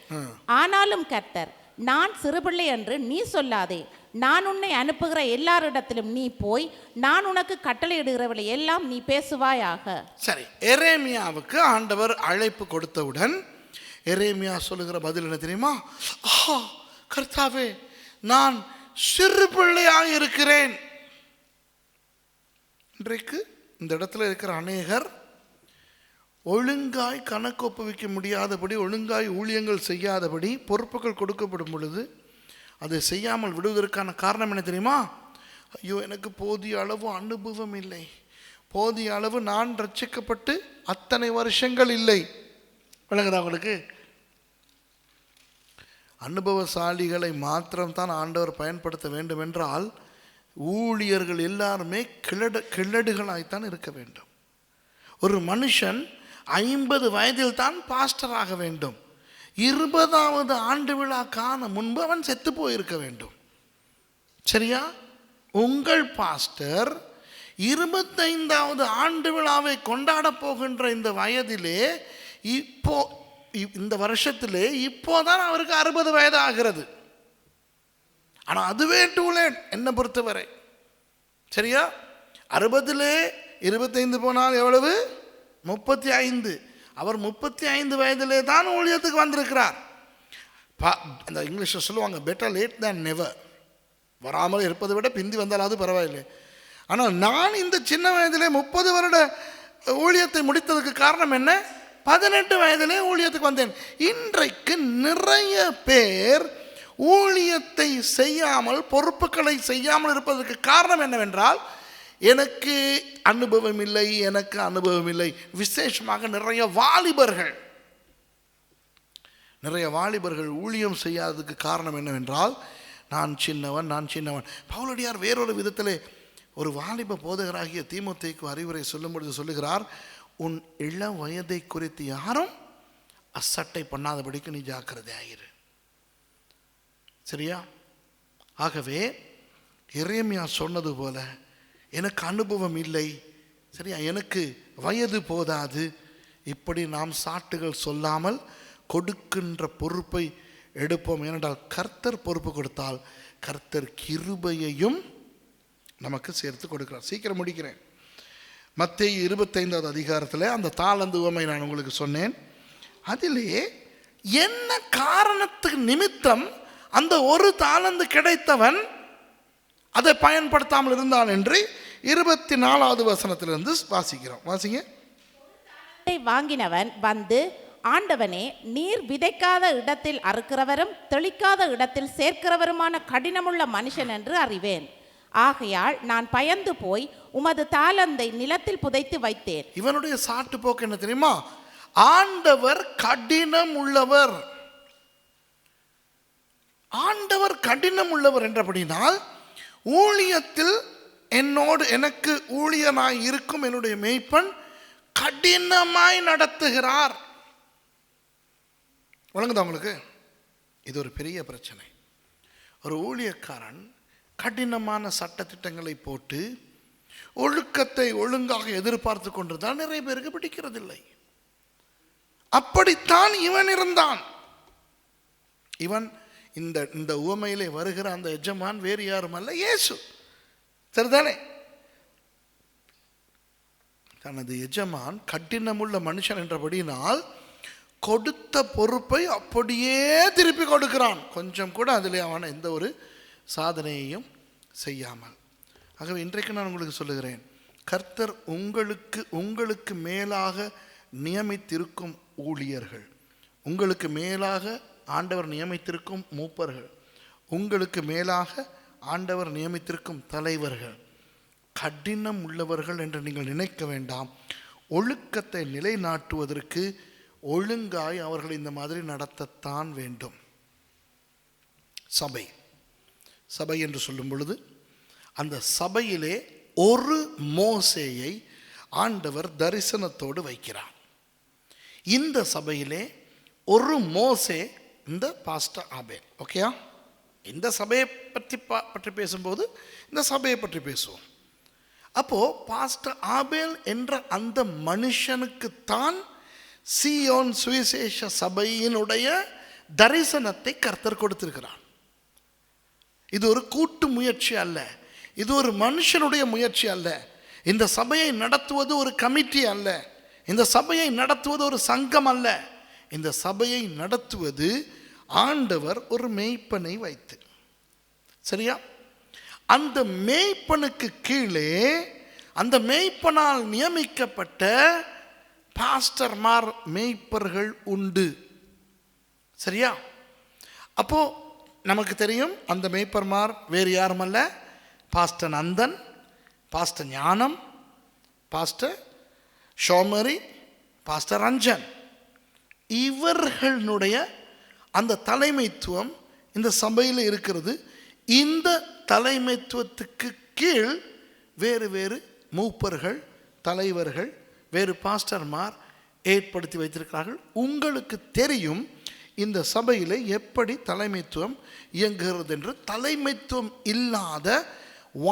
ஆனாலும் கர்த்தர், நான் சிறுபிள்ளை என்று நீ சொல்லாதே, நான் உன்னை அனுப்புகிற எல்லாரிடத்திலும் நீ போய் நான் உனக்கு கட்டளையிடுகிறவளை எல்லாம் நீ பேசுவாயாக. சரி, எரேமியாவுக்கு ஆண்டவர் அழைப்பு கொடுத்தவுடன் எரேமியா சொல்லுகிற பதில் என்ன தெரியுமா? கர்த்தாவே, நான் சிறு பிள்ளையாக இருக்கிறேன். இன்றைக்கு இந்த இடத்துல இருக்கிற அநேகர் ஒழுங்காய் கணக்கு ஒப்புவிக்க முடியாதபடி, ஒழுங்காய் ஊழியங்கள் செய்யாதபடி பொறுப்புகள் கொடுக்கப்படும் பொழுது அதை செய்யாமல் விடுவதற்கான காரணம் என்ன தெரியுமா? ஐயோ, எனக்கு போதிய அளவு அனுபவம் இல்லை, போதிய அளவு நான் ரட்சிக்கப்பட்டு அத்தனை வருஷங்கள் இல்லை. விளங்குதா உங்களுக்கு? அனுபவசாலிகளை மாத்திரம்தான் ஆண்டவர் பயன்படுத்த வேண்டும் என்றால் ஊழியர்கள் எல்லாருமே கிழடுகளாய்த்தான் இருக்க வேண்டும். ஒரு மனுஷன் 50 வயதில் தான் பாஸ்டர் ஆக வேண்டும். 20வது ஆண்டு விழா காண முன்பு அவன் செத்து போயிருக்க வேண்டும். சரியா? உங்கள் பாஸ்டர் 25வது ஆண்டு விழாவை கொண்டாட போகின்ற இந்த வயதிலே, இந்த வருஷத்திலே இப்போதான் அவருக்கு 60 வயது ஆகிறது. ஆனால் அதுவே டூ லேட் என்னை பொறுத்தவரை. சரியா? 60லே 25 போனால் எவ்வளவு? 35. அவர் 35 வயதிலே தான் ஊழியத்துக்கு வந்திருக்கிறார். இந்த இங்கிலீஷில் சொல்லுவாங்க, பெட்டர் லேட் தேன் நெவர். வராமல் இருப்பதை விட பிந்தி வந்தாலாவது பரவாயில்லை. ஆனால் நான் இந்த சின்ன வயதிலே 30 வருட ஊழியத்தை முடித்ததுக்கு காரணம் என்ன? 18 வயதிலே ஊழியத்துக்கு வந்தேன். இன்றைக்கு நிறைய பேர் ஊழியத்தை செய்யாமல், பொறுப்புகளை செய்யாமல் இருப்பதற்கு காரணம் என்னவென்றால், எனக்கு அனுபவம் இல்லை. விசேஷமாக நிறைய வாலிபர்கள் ஊழியம் செய்யாததுக்கு காரணம் என்னவென்றால், நான் சின்னவன். பவுலடியார் வேறொரு விதத்திலே ஒரு வாலிப போதகராகிய தீமோத்தேயுக்கு அறிவுரை சொல்லும் பொழுது சொல்லுகிறார், உன் இளம் வயதை குறித்து யாரும் அசட்டை பண்ணாதபடிக்கு நீ ஜாக்கிரதையாயிரு. சரியா? ஆகவே எரேமியா சொன்னது போல, எனக்கு அனுபவம் இல்லை, சரியா, எனக்கு வயது போதாது, இப்படி நாம் சாட்டுகள் சொல்லாமல் கொடுக்கின்ற பொறுப்பை எடுப்போம். ஏனென்றால் கர்த்தர் பொறுப்பு கொடுத்தால் கர்த்தர் கிருபையையும் நமக்கு சேர்த்து கொடுக்கிறார். சீக்கிரம் முடிக்கிறேன். மத்தேயு 25வது அதிகாரத்தில் அந்த தாலந்து உவமை நான் உங்களுக்கு சொன்னேன். அதிலே என்ன காரணத்துக்கு நிமித்தம் அந்த ஒரு தாலந்து கிடைத்தவன் அதை பயன்படுத்தாமல் இருந்தான் என்று 24வது வசனத்திலிருந்து வாசிக்கிறோம். வாசிங்க. வாங்கினவன் வந்து, ஆண்டவனே, நீர் விதைக்காத இடத்தில் அறுக்கிறவரும் தெளிக்காத இடத்தில் சேர்க்கிறவருமான கடினமுள்ள மனுஷன் என்று அறிவேன். ஆகையால் நான் பயந்து போய் உமது தாலந்தை நிலத்தில் புதைத்து வைத்தேன். இவனுடைய சாட்டு போக்கு என்ன தெரியுமா? ஆண்டவர் கடினம் உள்ளவர். ஆண்டவர் கடினம் உள்ளவர் என்றபடினால் ஊழியத்தில் எனக்கு ஊழியனாய் இருக்கும் என்னுடைய மேய்ப்பன் கடினமாய் நடத்துகிறார். வழங்குதா உங்களுக்கு? இது ஒரு பெரிய பிரச்சனை. ஒரு ஊழியக்காரன் கடினமான சட்ட திட்டங்களை போட்டு ஒழுக்கத்தை ஒழுங்காக எதிர்பார்த்து கொண்டுதான் நிறைய பேருக்கு பிடிக்கிறதில்லை. அப்படித்தான் இவன் இருந்தான். இவன் இந்த உவமையிலே வருகிற அந்த எஜமான் வேறு யாரும் அல்ல, இயேசு. சரிதானே? தனது எஜமான் கடினமுள்ள மனுஷன் என்றபடினால் கொடுத்த பொறுப்பை அப்படியே திருப்பி கொடுக்கிறான், கொஞ்சம் கூட அதில் அவன் எந்த ஒரு சாதனையையும் செய்யாமல். ஆகவே இன்றைக்கு நான் உங்களுக்கு சொல்லுகிறேன், கர்த்தர் உங்களுக்கு மேலாக நியமித்திருக்கும் ஊழியர்கள், உங்களுக்கு மேலாக ஆண்டவர் நியமித்திருக்கும் மூப்பர்கள், உங்களுக்கு மேலாக ஆண்டவர் நியமித்திருக்கும் தலைவர்கள் கடினம் உள்ளவர்கள் என்று நீங்கள் நினைக்க வேண்டாம். ஒழுக்கத்தை நிலைநாட்டுவதற்கு ஒழுங்காய் அவர்களை இந்த மாதிரி நடத்தத்தான் வேண்டும். சபை என்று சொல்லும் பொழுது அந்த சபையிலே ஒரு மோசேயை ஆண்டவர் தரிசனத்தோடு வைக்கிறார். இந்த சபையிலே ஒரு மோசே இந்த பாஸ்டர் ஆபேல். ஓகேயா? இந்த சபையை பற்றி பேசும்போது இந்த சபையை பற்றி பேசுவோம். அப்போ பாஸ்டர் ஆபேல் என்ற அந்த மனுஷனுக்குத்தான் சீயோன் சுவிசேஷ சபையினுடைய தரிசனத்தை கர்த்தர் கொடுத்திருக்கிறார். இது ஒரு கூட்டு முயற்சி அல்ல, இது ஒரு மனுஷனுடைய முயற்சி அல்ல. இந்த சபையை நடத்துவது ஒரு கமிட்டி அல்ல, இந்த சபையை நடத்துவது ஒரு சங்கம் அல்ல. இந்த சபையை நடத்துவது ஆண்டவர் ஒரு மேய்ப்பனை வைத்து. சரியா? அந்த மேய்ப்பனுக்கு கீழே அந்த மேய்ப்பனால் நியமிக்கப்பட்ட பாஸ்டர்மார், மேய்ப்பர்கள் உண்டு. சரியா? அப்போ நமக்கு தெரியும் அந்த மேய்ப்பர்மார் வேறு யாரும் அல்ல, பாஸ்டர் நந்தன், பாஸ்டர் ஞானம், பாஸ்டர் ஷோமரி, பாஸ்டர் ரஞ்சன். இவர்களுடைய அந்த தலைமைத்துவம் இந்த சபையில் இருக்கிறது. இந்த தலைமைத்துவத்துக்கு கீழ் வேறு வேறு மூப்பர்கள், தலைவர்கள், வேறு பாஸ்டர்மார் ஏற்படுத்தி வைத்திருக்கிறார்கள். உங்களுக்கு தெரியும் இந்த சபையில் எப்படி தலைமைத்துவம் இயங்குகிறது என்று. தலைமைத்துவம் இல்லாத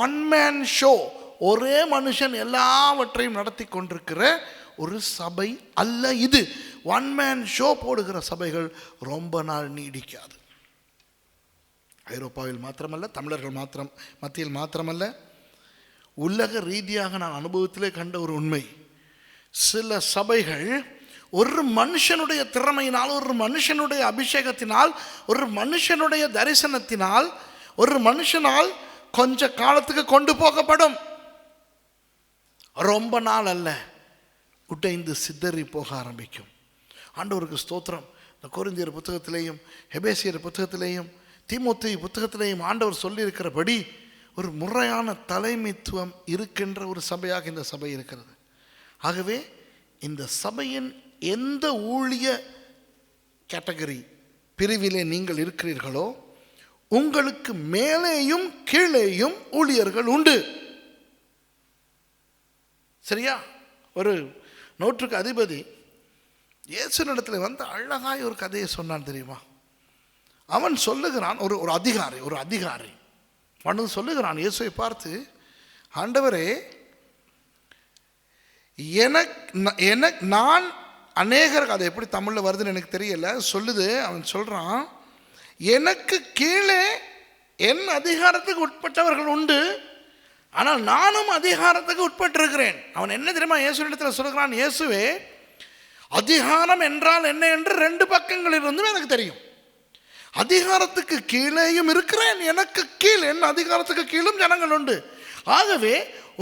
ஒன் மேன் ஷோ, ஒரே மனுஷன் எல்லாவற்றையும் நடத்தி கொண்டிருக்கிற ஒரு சபை அல்ல இது. ஒன் மேன் ஷோ போடுகிற சபைகள் ரொம்ப நாள் நீடிக்காது. ஐரோப்பாவில் மாத்திரமல்ல, தமிழர்கள் மத்தியில் மாத்திரமல்ல, உலக ரீதியாக நான் அனுபவத்திலே கண்ட ஒரு உண்மை, சில சபைகள் ஒரு மனுஷனுடைய திறமையினால், ஒரு மனுஷனுடைய அபிஷேகத்தினால், ஒரு மனுஷனுடைய தரிசனத்தினால், ஒரு மனுஷனால் கொஞ்ச காலத்துக்கு கொண்டு போகப்படும். ரொம்ப நாள் அல்ல, உடைந்து சிதறி போக ஆரம்பிக்கும். ஆண்டவருக்கு ஸ்தோத்திரம். இந்த கொரிந்தியர் புத்தகத்திலேயும் எபேசியர் புத்தகத்திலேயும் தீமோத்தேயு புத்தகத்திலேயும் ஆண்டவர் சொல்லியிருக்கிறபடி ஒரு முறையான தலைமைத்துவம் இருக்கின்ற ஒரு சபையாக இந்த சபை இருக்கிறது. ஆகவே இந்த சபையின் எந்த ஊழிய கேட்டகரி பிரிவிலே நீங்கள் இருக்கிறீர்களோ உங்களுக்கு மேலேயும் கீழேயும் ஊழியர்கள் உண்டு. சரியா? ஒரு நூற்றுக்கு அதிபதி இயேசுனிடத்தில் வந்து அழகாய் ஒரு கதையை சொன்னான் தெரியுமா? அவன் சொல்லுகிறான், ஒரு அதிகாரி வந்து சொல்லுகிறான் இயேசுவை பார்த்து, ஆண்டவரே, நான் அநேகருக்கு, அது எப்படி தமிழில் வருதுன்னு எனக்கு தெரியல, சொல்லுது. அவன் சொல்கிறான், எனக்கு கீழே என் அதிகாரத்துக்கு உட்பட்டவர்கள் உண்டு, ஆனால் நானும் அதிகாரத்துக்கு உட்பட்டிருக்கிறேன். அவன் என்ன தெரியுமா இயேசுவிடத்தில் சொல்கிறான், இயேசுவே, அதிகாரம் என்றால் என்ன என்று ரெண்டு பக்கங்கள் இருந்தும் எனக்கு தெரியும். அதிகாரத்துக்கு கீழேயும் இருக்கிறேன், எனக்கு கீழ், என் அதிகாரத்துக்கு கீழும் ஜனங்கள் உண்டு. ஆகவே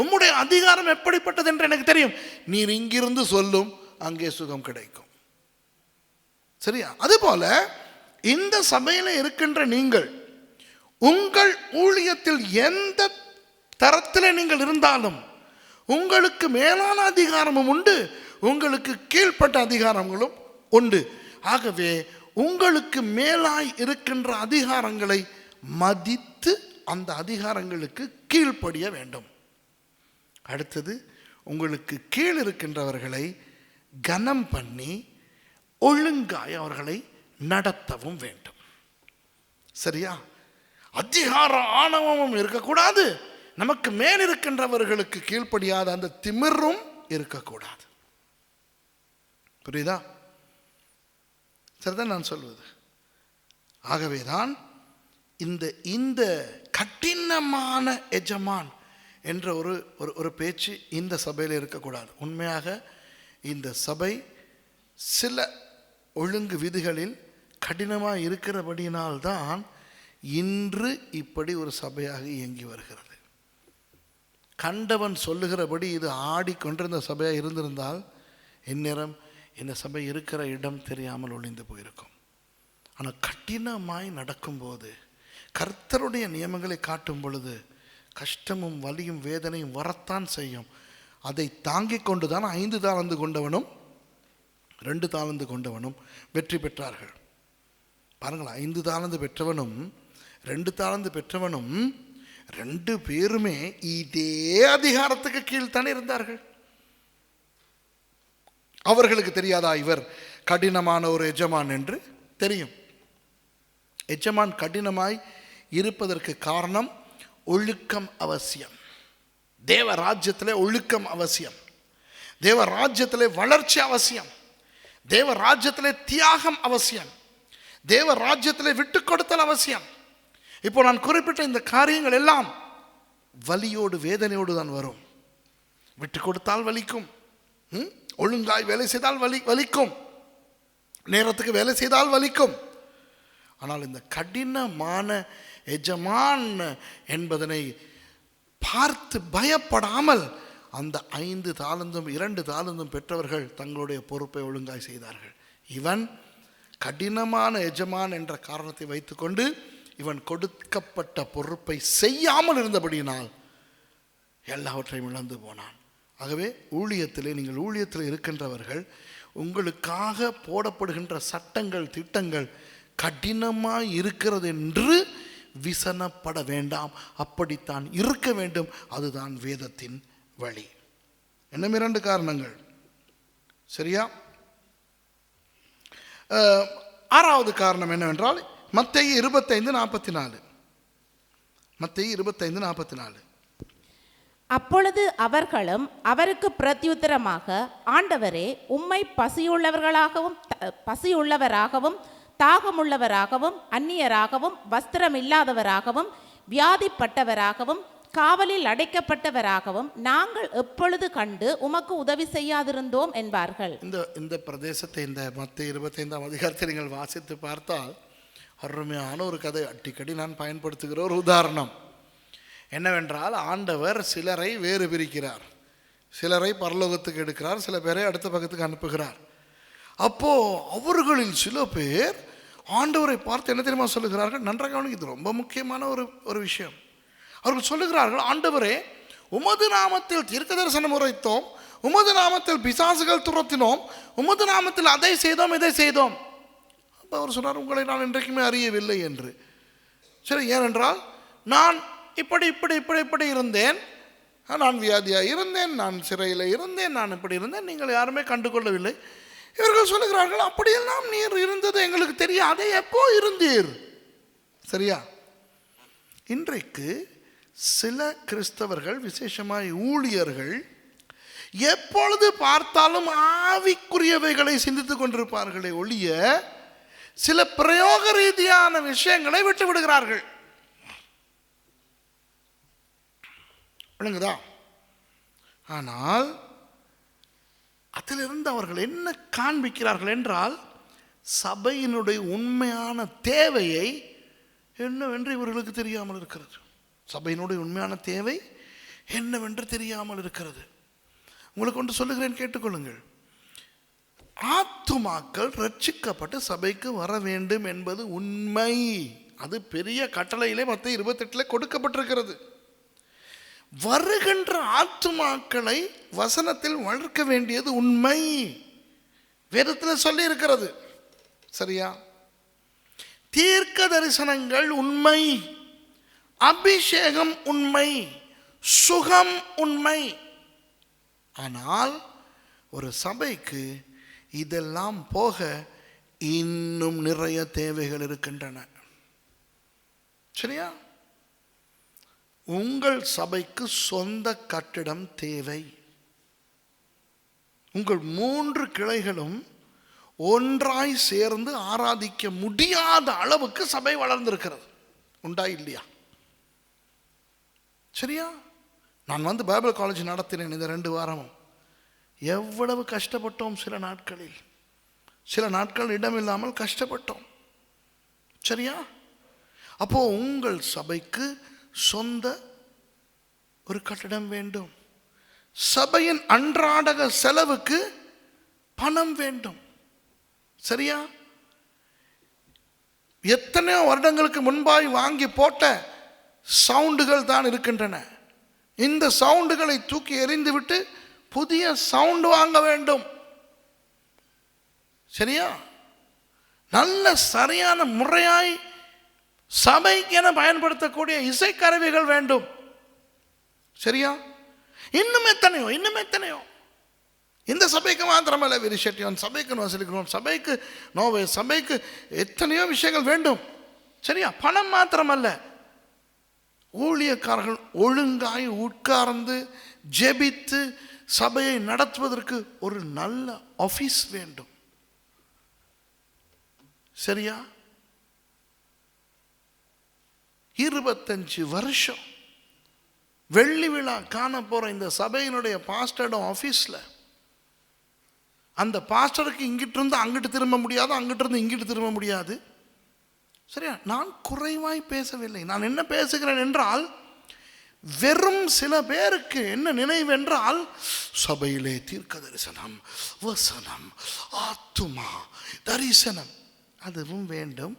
உம்முடைய அதிகாரம் எப்படிப்பட்டது என்று எனக்கு தெரியும். நீர் இங்கிருந்து சொல்லும், அங்கே சுகம் கிடைக்கும். சரியா? அதுபோல இந்த சபையில் இருக்கின்ற நீங்கள், உங்கள் ஊழியத்தில் எந்த தரத்தில் நீங்கள் இருந்தாலும் உங்களுக்கு மேலான அதிகாரமும் உண்டு, உங்களுக்கு கீழ்ப்பட்ட அதிகாரங்களும் உண்டு. ஆகவே உங்களுக்கு மேலாய் இருக்கின்ற அதிகாரங்களை மதித்து அந்த அதிகாரங்களுக்கு கீழ்ப்படிய வேண்டும். அடுத்தது, உங்களுக்கு கீழ் இருக்கின்றவர்களை கனம் பண்ணி ஒழுங்காய் அவர்களை நடத்தவும் வேண்டும். சரியா? அதிகார ஆணவமும் இருக்கக்கூடாது, நமக்கு மேல் இருக்கின்றவர்களுக்கு கீழ்ப்படியாத அந்த திமிரும் இருக்கக்கூடாது. புரியுதா? சரிதான் நான் சொல்வது. ஆகவேதான் இந்த கடினமான எஜமான் என்ற ஒரு பேச்சு இந்த சபையில் இருக்கக்கூடாது. உண்மையாக இந்த சபை சில ஒழுங்கு விதிகளில் கடினமாக இருக்கிறபடியினால்தான் இன்று இப்படி ஒரு சபையாக இயங்கி வருகிறது. கண்டவன் சொல்லுகிறபடி இது ஆடிக்கொண்டிருந்த சபையாக இருந்திருந்தால் இந்நேரம் இந்த சபை இருக்கிற இடம் தெரியாமல் ஒளிந்து போயிருக்கும். ஆனால் கடினமாய் நடக்கும்போது, கர்த்தருடைய நியமங்களை காட்டும் பொழுது கஷ்டமும் வலியும் வேதனையும் வரத்தான் செய்யும். அதை தாங்கிக் கொண்டுதான் 5 தாலந்து கொண்டவனும் 2 தாலந்து கொண்டவனும் வெற்றி பெற்றார்கள். பாருங்கள், 5 தாலந்து பெற்றவனும் 2 தாலந்து பெற்றவனும் 2 பேருமே இதே அதிகாரத்துக்கு கீழ்த்தானே இருந்தார்கள். அவர்களுக்கு தெரியாதா இவர் கடினமான ஒரு எஜமான் என்று? தெரியும். எஜமான் கடினமாய் இருப்பதற்கு காரணம் ஒழுக்கம் அவசியம். தேவ ராஜ்யத்திலே ஒழுக்கம் அவசியம். தேவ ராஜ்யத்திலே வளர்ச்சி அவசியம். தேவ ராஜ்யத்திலே தியாகம் அவசியம். தேவ ராஜ்யத்திலே விட்டு கொடுத்தல் அவசியம். இப்போ நான் குறிப்பிட்ட இந்த காரியங்கள் எல்லாம் வலியோடு வேதனையோடு தான் வரும். விட்டு கொடுத்தால் வலிக்கும், ஒழுங்காய் வேலை செய்தால் வலிக்கும், நேரத்துக்கு வேலை செய்தால் வலிக்கும். ஆனால் இந்த கடினமான எஜமான் என்பதனை பார்த்து பயப்படாமல் அந்த 5 தாலந்தும் 2 தாலந்தும் பெற்றவர்கள் தங்களுடைய பொறுப்பை ஒழுங்காய் செய்தார்கள். இவன் கடினமான எஜமான் என்ற காரணத்தை வைத்துக்கொண்டு இவன் கொடுக்கப்பட்ட பொறுப்பை செய்யாமல் இருந்தபடியினால் எல்லாவற்றையும் இழந்து போனான். ஆகவே ஊழியத்திலே, நீங்கள் ஊழியத்தில் இருக்கின்றவர்கள், உங்களுக்காக போடப்படுகின்ற சட்டங்கள் திட்டங்கள் கடினமாய் இருக்கிறது என்று விசனப்பட வேண்டாம். அப்படித்தான் இருக்க வேண்டும். அதுதான் வேதத்தின் வழி. இன்னும் 2 காரணங்கள். சரியா? 6வது காரணம் என்னவென்றால் மத்தேயு 25:44. மத்தேயு 25:44. அப்பொழுது அவர்களும் அவருக்கு பிரத்யுத்தரமாக, ஆண்டவரே, உம்மை பசியுள்ளவராகவும் தாகமுள்ளவராகவும் அந்நியராகவும் வஸ்திரம் இல்லாதவராகவும் வியாதிப்பட்டவராகவும் காவலில் அடைக்கப்பட்டவராகவும் நாங்கள் எப்பொழுது கண்டு உமக்கு உதவி செய்யாதிருந்தோம் என்பார்கள். இந்த பிரதேசத்தை, இந்த மத்தேயு 25ஆம் அதிகாரத்தை நீங்கள் வாசித்து பார்த்தால் அருமையான ஒரு கதை. அடிக்கடி நான் பயன்படுத்துகிற ஒரு உதாரணம் என்னவென்றால், ஆண்டவர் சிலரை வேறு பிரிக்கிறார். சிலரை பரலோகத்துக்கு எடுக்கிறார், சில பேரை அடுத்த பக்கத்துக்கு அனுப்புகிறார். அப்போ அவர்களில் சில பேர் ஆண்டவரை பார்த்து என்ன தெரியுமா சொல்லுகிறார்கள்? நன்றாக கவனிங்க, இது ரொம்ப முக்கியமான ஒரு விஷயம். அவர்கள் சொல்லுகிறார்கள், ஆண்டவரே, உமது நாமத்தில் தீர்க்க தரிசனம் உரைத்தோம், உமது நாமத்தில் பிசாசுகள் துரத்தினோம், உமது நாமத்தில் அதை செய்தோம் இதை செய்தோம். அப்போ அவர் சொன்னார், உங்களை நான் இன்றைக்குமே அறியவில்லை என்று. சரி, ஏனென்றால் நான் இப்படி இருந்தேன், நான் வியாதியாக இருந்தேன், நான் சிறையில் இருந்தேன், நான் இப்படி இருந்தேன், நீங்கள் யாருமே கண்டுகொள்ளவில்லை. இவர்கள் சொல்லுகிறார்கள், அப்படியெல்லாம் நீர் இருந்தது எங்களுக்கு தெரியாதே, எப்போ இருந்தீர்? சரியா? இன்றைக்கு சில கிறிஸ்தவர்கள், விசேஷமாய் ஊழியர்கள், எப்பொழுது பார்த்தாலும் ஆவிக்குரியவைகளை சிந்தித்துக் கொண்டிருப்பார்களே ஒழிய சில பிரயோக ரீதியான விஷயங்களை விட்டு விடுகிறார்கள். விளங்குதா? ஆனால் அதிலிருந்து அவர்கள் என்ன காண்பிக்கிறார்கள் என்றால், சபையினுடைய உண்மையான தேவையை என்னவென்று இவர்களுக்கு தெரியாமல் இருக்கிறது. சபையினுடைய உண்மையான தேவை என்னவென்று தெரியாமல் இருக்கிறது. உங்களுக்கு ஒன்று சொல்லுகிறேன், கேட்டுக்கொள்ளுங்கள். ஆத்துமாக்கள் ரட்சிக்கப்பட்டு சபைக்கு வர வேண்டும் என்பது உண்மை. அது பெரிய கட்டளையிலே மத்தேயு 28 கொடுக்கப்பட்டிருக்கிறது. வருகின்ற ஆத்துமாக்களை வசனத்தில் வளர்க்க வேண்டியது உண்மை, வேதத்தில் சொல்லி இருக்கிறது. சரியா? தீர்க்க தரிசனங்கள் உண்மை, அபிஷேகம் உண்மை, சுகம் உண்மை. ஆனால் ஒரு சபைக்கு இதெல்லாம் போக இன்னும் நிறைய தேவைகள் இருக்கின்றன. சரியா? உங்கள் சபைக்கு சொந்த கட்டிடம் தேவை. உங்கள் 3 கிளைகளும் ஒன்றாய் சேர்ந்து ஆராதிக்க முடியாத அளவுக்கு சபை வளர்ந்திருக்கிறது. உண்டா இல்லையா? சரியா? நான் வந்து பைபிள் காலேஜ் நடத்தினேன் இந்த 2 வாரமும். எவ்வளவு கஷ்டப்பட்டோம். சில நாட்கள் இடமில்லாமல் கஷ்டப்பட்டோம். சரியா? அப்போ உங்கள் சபைக்கு சொந்த ஒரு கட்டிடம் வேண்டும். சபையின் அன்றாட செலவுக்கு பணம் வேண்டும். சரியா? எத்தனையோ வருடங்களுக்கு முன்பாய் வாங்கி போட்ட சவுண்டுகள் தான் இருக்கின்றன. இந்த சவுண்டுகளை தூக்கி எறிந்துவிட்டு புதிய சவுண்டு வாங்க வேண்டும். சரியா? நல்ல சரியான முறையாய் சபைக்கென பயன்படுத்தக்கூடிய இசைக்கருவிகள் வேண்டும். சரியா? இன்னும் எத்தனையோ இந்த சபைக்கு மாத்திரமல்ல, விரிஷட்டியன் சபைக்கு நோசலிக்கிறோம், சபைக்கு நோவே, சபைக்கு எத்தனையோ விஷயங்கள் வேண்டும். சரியா? பணம் மாத்திரமல்ல, ஊழியக்காரர்கள் ஒழுங்காய் உட்கார்ந்து ஜெபித்து சபையை நடத்துவதற்கு ஒரு நல்ல ஆபீஸ் வேண்டும். சரியா? 25 வருஷம் வெள்ளி விழா காண போற இந்த சபையினுடைய பாஸ்டர்டும் ஆபீஸ்ல அந்த பாஸ்டருக்கு இங்கிட்டு இருந்து அங்கிட்டு திரும்ப முடியாது, அங்கிட்டு இருந்து இங்கிட்டு திரும்ப முடியாது. சரியா? நான் குறைவாய் பேசவில்லை. நான் என்ன பேசுகிறேன் என்றால், வெறும் சில பேருக்கு என்ன நினைவென்றால், சபையிலே தீர்க்க தரிசனம், வசனம், ஆத்துமா தரிசனம் அதுவும் வேண்டும்,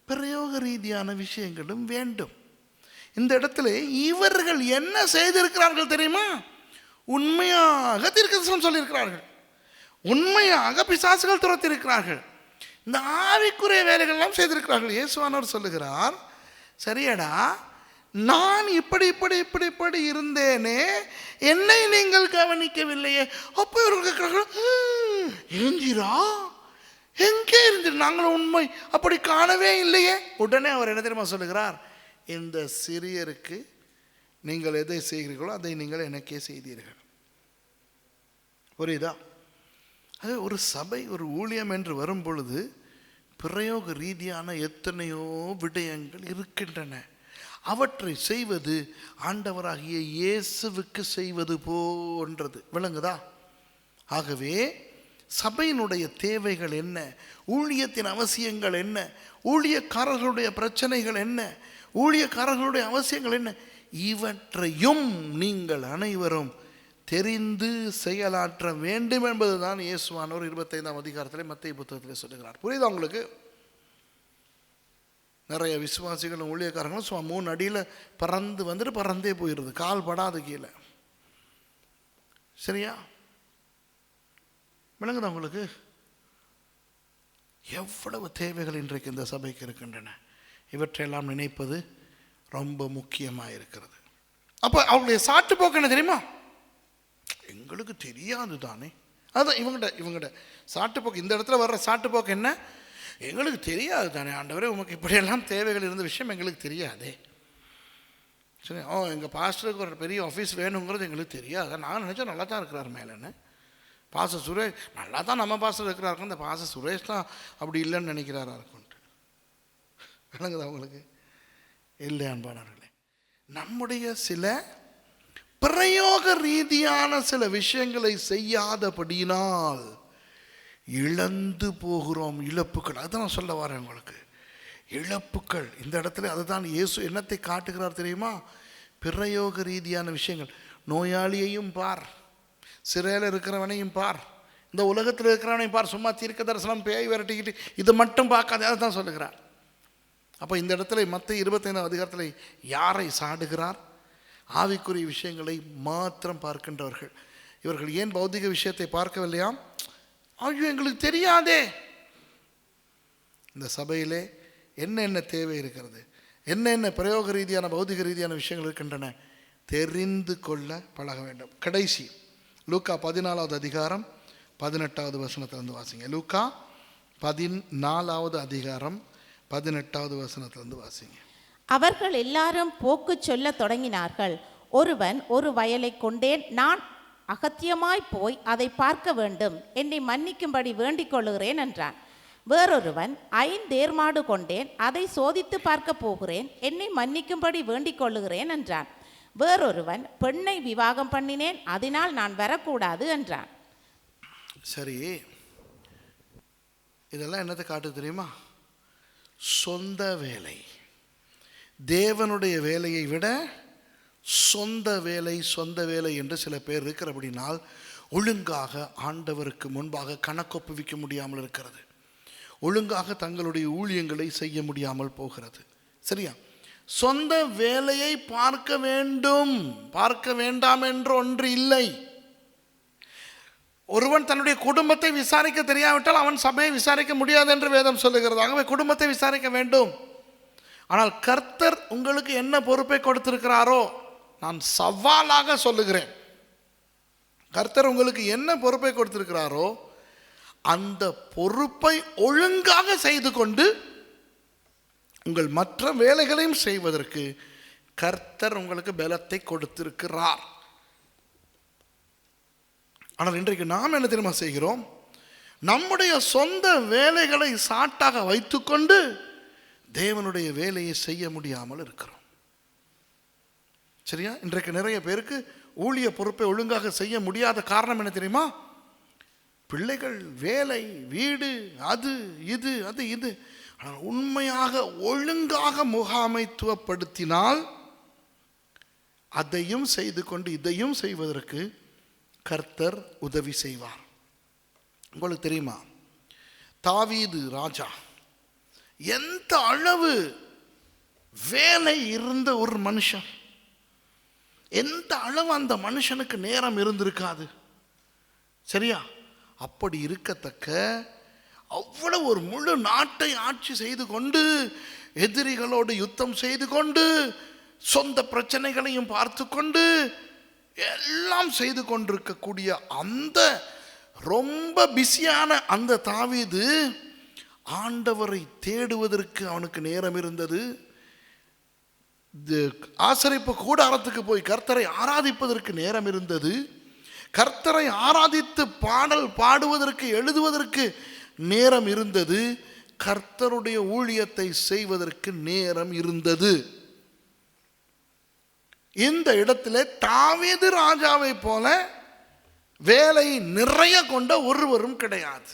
பிரயோக ரீதியான விஷயங்களும் வேண்டும். இந்த இடத்துல இவர்கள் என்ன செய்திருக்கிறார்கள் தெரியுமா? உண்மையாக தீர்க்க தரிசனம் சொல்லியிருக்கிறார்கள், உண்மையாக பிசாசுகள் துரத்திருக்கிறார்கள், இந்த ஆவிக்குரிய வேலைகள் எல்லாம் செய்திருக்கிறார்கள். இயேசுவானவர் சொல்லுகிறார், சரியாடா, நான் இப்படி இருந்தேனே, என்னை நீங்கள் கவனிக்கவில்லையே. அப்போ இவர்கள் கேட்கிறார்கள், ஏஞ்சிரா எங்கே இருந்து நாங்கள் உண்மை அப்படி காணவே இல்லையே. உடனே அவர் என்ன தெரியுமா சொல்லுகிறார்? இந்த சிறியருக்கு நீங்கள் எதை செய்கிறீர்களோ அதை நீங்கள் எனக்கே செய்தீர்கள். புரியுதா? அது ஒரு சபை, ஒரு ஊழியம் என்று வரும் பொழுது பிரயோக ரீதியான எத்தனையோ விடயங்கள் இருக்கின்றன. அவற்றை செய்வது ஆண்டவராகிய இயேசுவுக்கு செய்வது போன்றது. விளங்குதா? ஆகவே சபையினுடைய தேவைகள் என்ன, ஊழியத்தின் அவசியங்கள் என்ன, ஊழியக்காரர்களுடைய பிரச்சனைகள் என்ன, ஊழியக்காரர்களுடைய அவசியங்கள் என்ன, இவற்றையும் நீங்கள் அனைவரும் தெரிந்து செயலாற்ற வேண்டும் என்பதுதான் இயேசுவானவர் 25ஆம் அதிகாரத்தில் மத்தேயு புத்தகத்தில் சொல்லுகிறார். புரியுதா உங்களுக்கு? நிறைய விசுவாசிகளும் ஊழியக்காரங்களும் சும்மா 3 அடியில் பறந்து வந்துட்டு பறந்தே போயிடுது, கால் படாது கீழே. சரியா? விளங்குதா உங்களுக்கு? எவ்வளவு தேவைகள் இன்றைக்கு இந்த சபைக்கு இருக்கின்றன. இவற்றையெல்லாம் நினைப்பது ரொம்ப முக்கியமாக இருக்கிறது. அப்போ அவங்களுடைய சாட்டு போக்கு என்ன தெரியுமா? எங்களுக்கு தெரியாது தானே. அதுதான் இவங்ககிட்ட சாட்டுப்போக்கு. இந்த இடத்துல வர்ற சாட்டுப்போக்கு என்ன? எங்களுக்கு தெரியாது தானே ஆண்டவரே, உமக்கு இப்படியெல்லாம் தேவைகள் இருந்த விஷயம் எங்களுக்கு தெரியாதே. சரி, எங்கள் பாஸ்டருக்கு ஒரு பெரிய ஆஃபீஸ் வேணுங்கிறது எங்களுக்கு தெரியாது. நான் நினச்சா நல்லா தான் இருக்கிறார் மேலேன்னு. பாஸ்டர் சுரேஷ் நல்லா தான் நம்ம பாஸ்டர் இருக்கிறாரு, இந்த பாஸ்டர் சுரேஷ் தான் அப்படி இல்லைன்னு நினைக்கிறாரா இருக்குன்ட்டு. விளங்குதா உங்களுக்கு? இல்லை அன்பானவர்களே, நம்முடைய சில பிரயோக ரீதியான சில விஷயங்களை செய்யாதபடியினால் இழந்து போகிறோம். இழப்புகள், அதுதான் நான் சொல்ல வரேன் உங்களுக்கு. இழப்புகள் இந்த இடத்துல அதுதான் இயேசு என்னத்தை காட்டுகிறார் தெரியுமா? பிரயோக ரீதியான விஷயங்கள். நோயாளியையும் பார், சிறையில் இருக்கிறவனையும் பார், இந்த உலகத்தில் இருக்கிறவனையும் பார். சும்மா தீர்க்க தரிசனம் பேய் விரட்டிக்கிட்டு இது மட்டும் பார்க்காத, அதை தான் சொல்லுகிறார். அப்போ இந்த இடத்துல மத்தேயு 25ஆம் அதிகாரத்தில் யாரை சாடுகிறார்? ஆவிக்குரிய விஷயங்களை மாத்திரம் பார்க்கின்றவர்கள். இவர்கள் ஏன் பௌதிக விஷயத்தை பார்க்கவில்லையாம்? ஐயோ எங்களுக்கு தெரியாதே. இந்த சபையிலே என்ன தேவை இருக்கிறது, என்ன பிரயோக ரீதியான பௌதிக ரீதியான விஷயங்கள் இருக்கின்றன, தெரிந்து கொள்ள பழக வேண்டும். கடைசி லூக்கா 14வது அதிகாரம் 18வது வசனத்திலிருந்து வாசிங்க. லூக்கா 14வது அதிகாரம் 18வது வசனத்திலிருந்து வாசிங்க. அவர்கள் எல்லாரும் போக்கு சொல்லத் தொடங்கினார்கள். ஒருவன், ஒரு வயலை கொண்டேன், நான் அகத்தியமாய் போய் அதை பார்க்க வேண்டும், என்னை மன்னிக்கும்படி வேண்டிக் கொள்ளுகிறேன் என்றான். வேறொருவன், 5 தேர்மாடு கொண்டேன், அதை சோதித்து பார்க்க போகிறேன், என்னை மன்னிக்கும்படி வேண்டிக் கொள்ளுகிறேன் என்றான். வேறொருவன், பெண்ணை விவாகம் பண்ணினேன், அதனால் நான் வரக்கூடாது என்றான். சரி, இதெல்லாம் என்னத்தை காட்டு தெரியுமா? சொந்த வேலை. தேவனுடைய வேலையை விட சொந்த வேலை என்று சில பேர் இருக்கிறபடினால் ஒழுங்காக ஆண்டவருக்கு முன்பாக கணக்கொப்புவிக்க முடியாமல் இருக்கிறது. ஒழுங்காக தங்களுடைய ஊழியங்களை செய்ய முடியாமல் போகிறது. சரியா? சொந்த வேலையை பார்க்க வேண்டும், பார்க்க வேண்டாம் என்று ஒன்று இல்லை. ஒருவன் தன்னுடைய குடும்பத்தை விசாரிக்க தெரியாவிட்டால் அவன் சபையை விசாரிக்க முடியாது என்று வேதம் சொல்லுகிறது. ஆகவே குடும்பத்தை விசாரிக்க வேண்டும். ஆனால் கர்த்தர் உங்களுக்கு என்ன பொறுப்பை கொடுத்திருக்கிறாரோ, நான் சவாலாக சொல்லுகிறேன், கர்த்தர் உங்களுக்கு என்ன பொறுப்பை கொடுத்திருக்கிறாரோ அந்த பொறுப்பை ஒழுங்காக செய்து கொண்டு உங்கள் மற்ற வேலைகளையும் செய்வதற்கு கர்த்தர் உங்களுக்கு பலத்தை கொடுத்திருக்கிறார். ஆனால் இன்றைக்கு நாம் என்ன தெரியுமா செய்கிறோம்? நம்முடைய சொந்த வேலைகளை சாட்டாக வைத்துக்கொண்டு தேவனுடைய வேலையை செய்ய முடியாமல் இருக்கிறோம். சரியா? இன்றைக்கு நிறைய பேருக்கு ஊழிய பொறுப்பை ஒழுங்காக செய்ய முடியாத காரணம் என்ன தெரியுமா? பிள்ளைகள், வேலை, வீடு, அது இது. ஆனால் உண்மையாக ஒழுங்காக முகாமைத்துவப்படுத்தினால் அதையும் செய்து கொண்டு இதையும் செய்வதற்கு கர்த்தர் உதவி செய்வார். உங்களுக்கு தெரியுமா, தாவீது ராஜா எந்த அளவு வேலை இருந்த ஒரு மனுஷன், எந்த அளவு அந்த மனுஷனுக்கு நேரம் இருந்திருக்காது. சரியா? அப்படி இருக்கத்தக்க அவ்வளவு ஒரு முழு நாட்டை ஆட்சி செய்து கொண்டு, எதிரிகளோடு யுத்தம் செய்து கொண்டு, சொந்த பிரச்சனைகளையும் பார்த்து கொண்டு, எல்லாம் செய்து கொண்டிருக்கக்கூடிய அந்த ரொம்ப பிஸியான அந்த தாவீது ஆண்டவரை தேடுவதற்கு அவனுக்கு நேரம் இருந்தது. ஆசரிப்பு கூடாரத்துக்கு போய் கர்த்தரை ஆராதிப்பதற்கு நேரம் இருந்தது. கர்த்தரை ஆராதித்து பாடல் பாடுவதற்கு, எழுதுவதற்கு நேரம் இருந்தது. கர்த்தருடைய ஊழியத்தை செய்வதற்கு நேரம் இருந்தது. இந்த இடத்திலே தாவீது ராஜாவை போல வேலை நிறைய கொண்ட ஒருவரும் கிடையாது.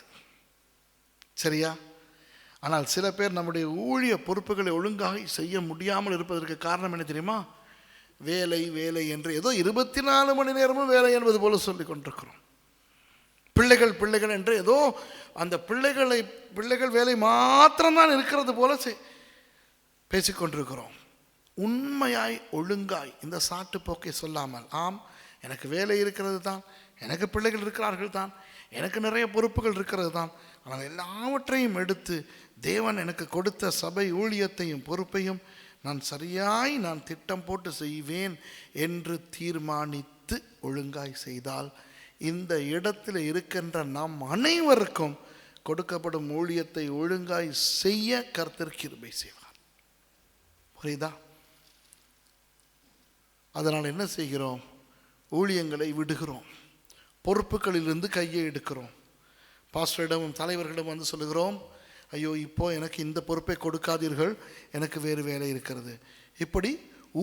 சரியா? ஆனால் சில பேர் நம்முடைய ஊழிய பொறுப்புகளை ஒழுங்காக செய்ய முடியாமல் இருப்பதற்கு காரணம் என்ன தெரியுமா? வேலை என்று ஏதோ 24 மணி நேரமும் வேலை என்பது போல சொல்லிக் கொண்டிருக்கிறோம். பிள்ளைகள் என்று ஏதோ அந்த பிள்ளைகள் வேலை மாத்திரம்தான் இருக்கிறது போல பேசிக்கொண்டிருக்கிறோம். உண்மையாய் ஒழுங்காய் இந்த சாட்டு போக்கை சொல்லாமல், ஆம் எனக்கு வேலை இருக்கிறது தான், எனக்கு பிள்ளைகள் இருக்கிறார்கள் தான், எனக்கு நிறைய பொறுப்புகள் இருக்கிறது தான், ஆனால் எல்லாவற்றையும் எடுத்து தேவன் எனக்கு கொடுத்த சபை ஊழியத்தையும் பொறுப்பையும் நான் திட்டம் போட்டு செய்வேன் என்று தீர்மானித்து ஒழுங்காய் செய்தால் இந்த இடத்தில் இருக்கின்ற நாம் அனைவருக்கும் கொடுக்கப்படும் ஊழியத்தை ஒழுங்காய் செய்ய கர்த்தர் கிருபை செய்வார். புரியுதா? அதனால் என்ன செய்கிறோம்? ஊழியங்களை விடுகிறோம், பொறுப்புகளிலிருந்து கையை எடுக்கிறோம். பாஸ்டரிடமும் தலைவர்களிடம் வந்து சொல்லுகிறோம், ஐயோ இப்போ எனக்கு இந்த பொறுப்பை கொடுக்காதீர்கள், எனக்கு வேறு வேலை இருக்கிறது. இப்படி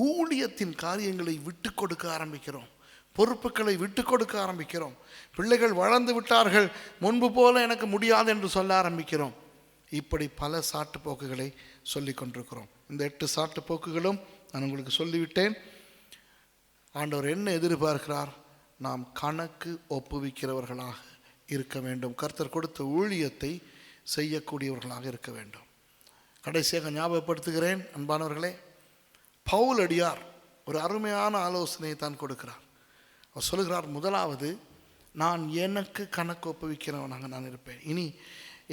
ஊழியத்தின் காரியங்களை விட்டு கொடுக்க ஆரம்பிக்கிறோம், பொறுப்புகளை விட்டு கொடுக்க ஆரம்பிக்கிறோம். பிள்ளைகள் வளர்ந்து விட்டார்கள், முன்பு போல எனக்கு முடியாது என்று சொல்ல ஆரம்பிக்கிறோம். இப்படி பல சாட்டு போக்குகளை சொல்லி கொண்டிருக்கிறோம். இந்த 8 சாட்டு போக்குகளும் நான் உங்களுக்கு சொல்லிவிட்டேன். ஆண்டவர் என்ன எதிர்பார்க்கிறார்? நாம் கணக்கு ஒப்புவிக்கிறவர்களாக இருக்க வேண்டும். கர்த்தர் கொடுத்த ஊழியத்தை செய்யக்கூடியவர்களாக இருக்க வேண்டும். கடைசியாக ஞாபகப்படுத்துகிறேன் அன்பானவர்களே, பவுல் அடியார் ஒரு அருமையான ஆலோசனையை தான் கொடுக்கிறார். அவர் சொல்லுகிறார், முதலாவது, நான் எனக்கு கணக்கு ஒப்புவிக்கிறவனாக நான் இருப்பேன். இனி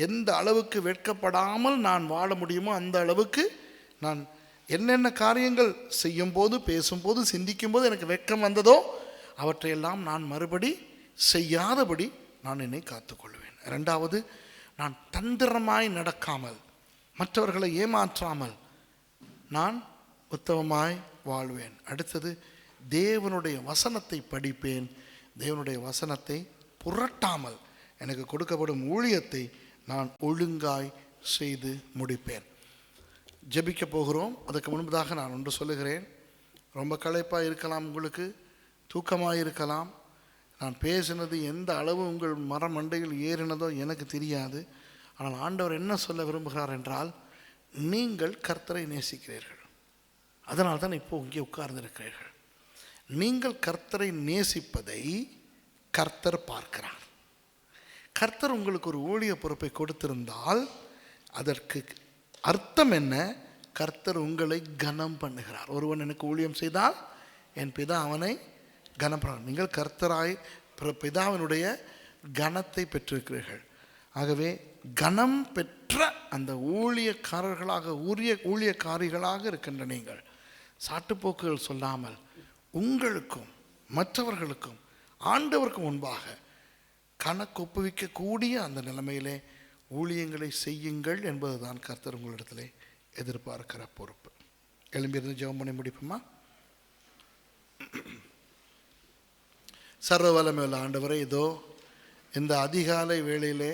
எந்த அளவுக்கு வெட்கப்படாமல் நான் வாழ முடியுமோ அந்த அளவுக்கு நான் என்னென்ன காரியங்கள் செய்யும் போது, பேசும்போது, சிந்திக்கும் போது எனக்கு வெட்கம் வந்ததோ அவற்றையெல்லாம் நான் மறுபடி செய்யாதபடி நான் என்னை காத்துக்கொள்வேன். இரண்டாவது, நான் தந்திரமாய் நடக்காமல், மற்றவர்களை ஏமாற்றாமல் நான் உத்தமமாய் வாழ்வேன். அடுத்தது, தேவனுடைய வசனத்தை படிப்பேன். தேவனுடைய வசனத்தை புரட்டாமல் எனக்கு கொடுக்கப்படும் ஊழியத்தை நான் ஒழுங்காய் செய்து முடிப்பேன். ஜெபிக்க போகிறோம். அதுக்கு முன்பதாக நான் ஒன்று சொல்லுகிறேன். ரொம்ப களைப்பாக இருக்கலாம், உங்களுக்கு தூக்கமாக இருக்கலாம். நான் பேசினது எந்த அளவு உங்கள் மரமண்டையில் ஏறினதோ எனக்கு தெரியாது. ஆனால் ஆண்டவர் என்ன சொல்ல விரும்புகிறார் என்றால், நீங்கள் கர்த்தரை நேசிக்கிறீர்கள், அதனால் தான் இப்போ இங்கே உட்கார்ந்திருக்கிறீர்கள். நீங்கள் கர்த்தரை நேசிப்பதை கர்த்தர் பார்க்கிறார். கர்த்தர் உங்களுக்கு ஒரு ஊழிய பொறுப்பை கொடுத்திருந்தால் அதற்கு அர்த்தம் என்ன? கர்த்தர் உங்களை கனம் பண்ணுகிறார். ஒருவன் எனக்கு ஊழியம் செய்தால் என் பிதா அவனை கனம் பண்ணார். நீங்கள் கர்த்தராய் பிதாவினுடைய கனத்தை பெற்றிருக்கிறீர்கள். ஆகவே கனம் பெற்ற அந்த ஊழியக்காரர்களாக ஊழியக்காரிகளாக இருக்கின்ற நீங்கள் சாட்டுப்போக்குகள் சொல்லாமல் உங்களுக்கும் மற்றவர்களுக்கும் ஆண்டவருக்கு முன்பாக கணக்கு ஒப்புவிக்கக்கூடிய அந்த நிலைமையிலே ஊழியங்களை செய்யுங்கள் என்பதுதான் கர்த்தர் உங்களிடத்திலே எதிர்பார்க்கிற பொறுப்பு. எழும்பியிருந்து ஜெபம் பண்ணி முடிப்போமா? சர்வ வல்லமையுள்ள ஆண்டவரே, இதோ இந்த அதிகாலை வேளையிலே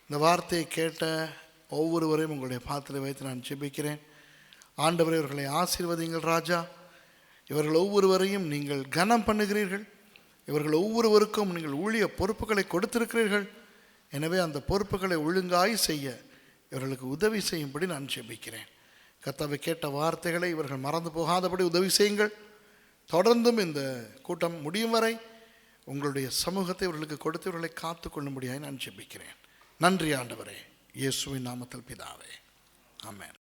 இந்த வார்த்தையை கேட்ட ஒவ்வொருவரையும் உங்களுடைய பாத்திரை வைத்து நான் ஜெபிக்கிறேன். ஆண்டவரே, இவர்களை ஆசீர்வதிங்கள் ராஜா. இவர்கள் ஒவ்வொருவரையும் நீங்கள் கனம் பண்ணுகிறீர்கள். இவர்கள் ஒவ்வொருவருக்கும் நீங்கள் ஊழிய பொறுப்புகளை கொடுத்திருக்கிறீர்கள். எனவே அந்த பொறுப்புகளை ஒழுங்காய் செய்ய இவர்களுக்கு உதவி செய்யும்படி நான் ஜெபிக்கிறேன். கர்த்தாவே, கேட்ட வார்த்தைகளை இவர்கள் மறந்து போகாதபடி உதவி செய்யுங்கள். தொடர்ந்தும் இந்த கூட்டம் முடியும் வரை உங்களுடைய சமூகத்தை இவர்களுக்கு கொடுத்து இவர்களை காத்து கொள்ளும்படியாய் நான் ஜெபிக்கிறேன். நன்றி ஆண்டவரே, இயேசுவின் நாமத்தில் பிதாவே, ஆமென்.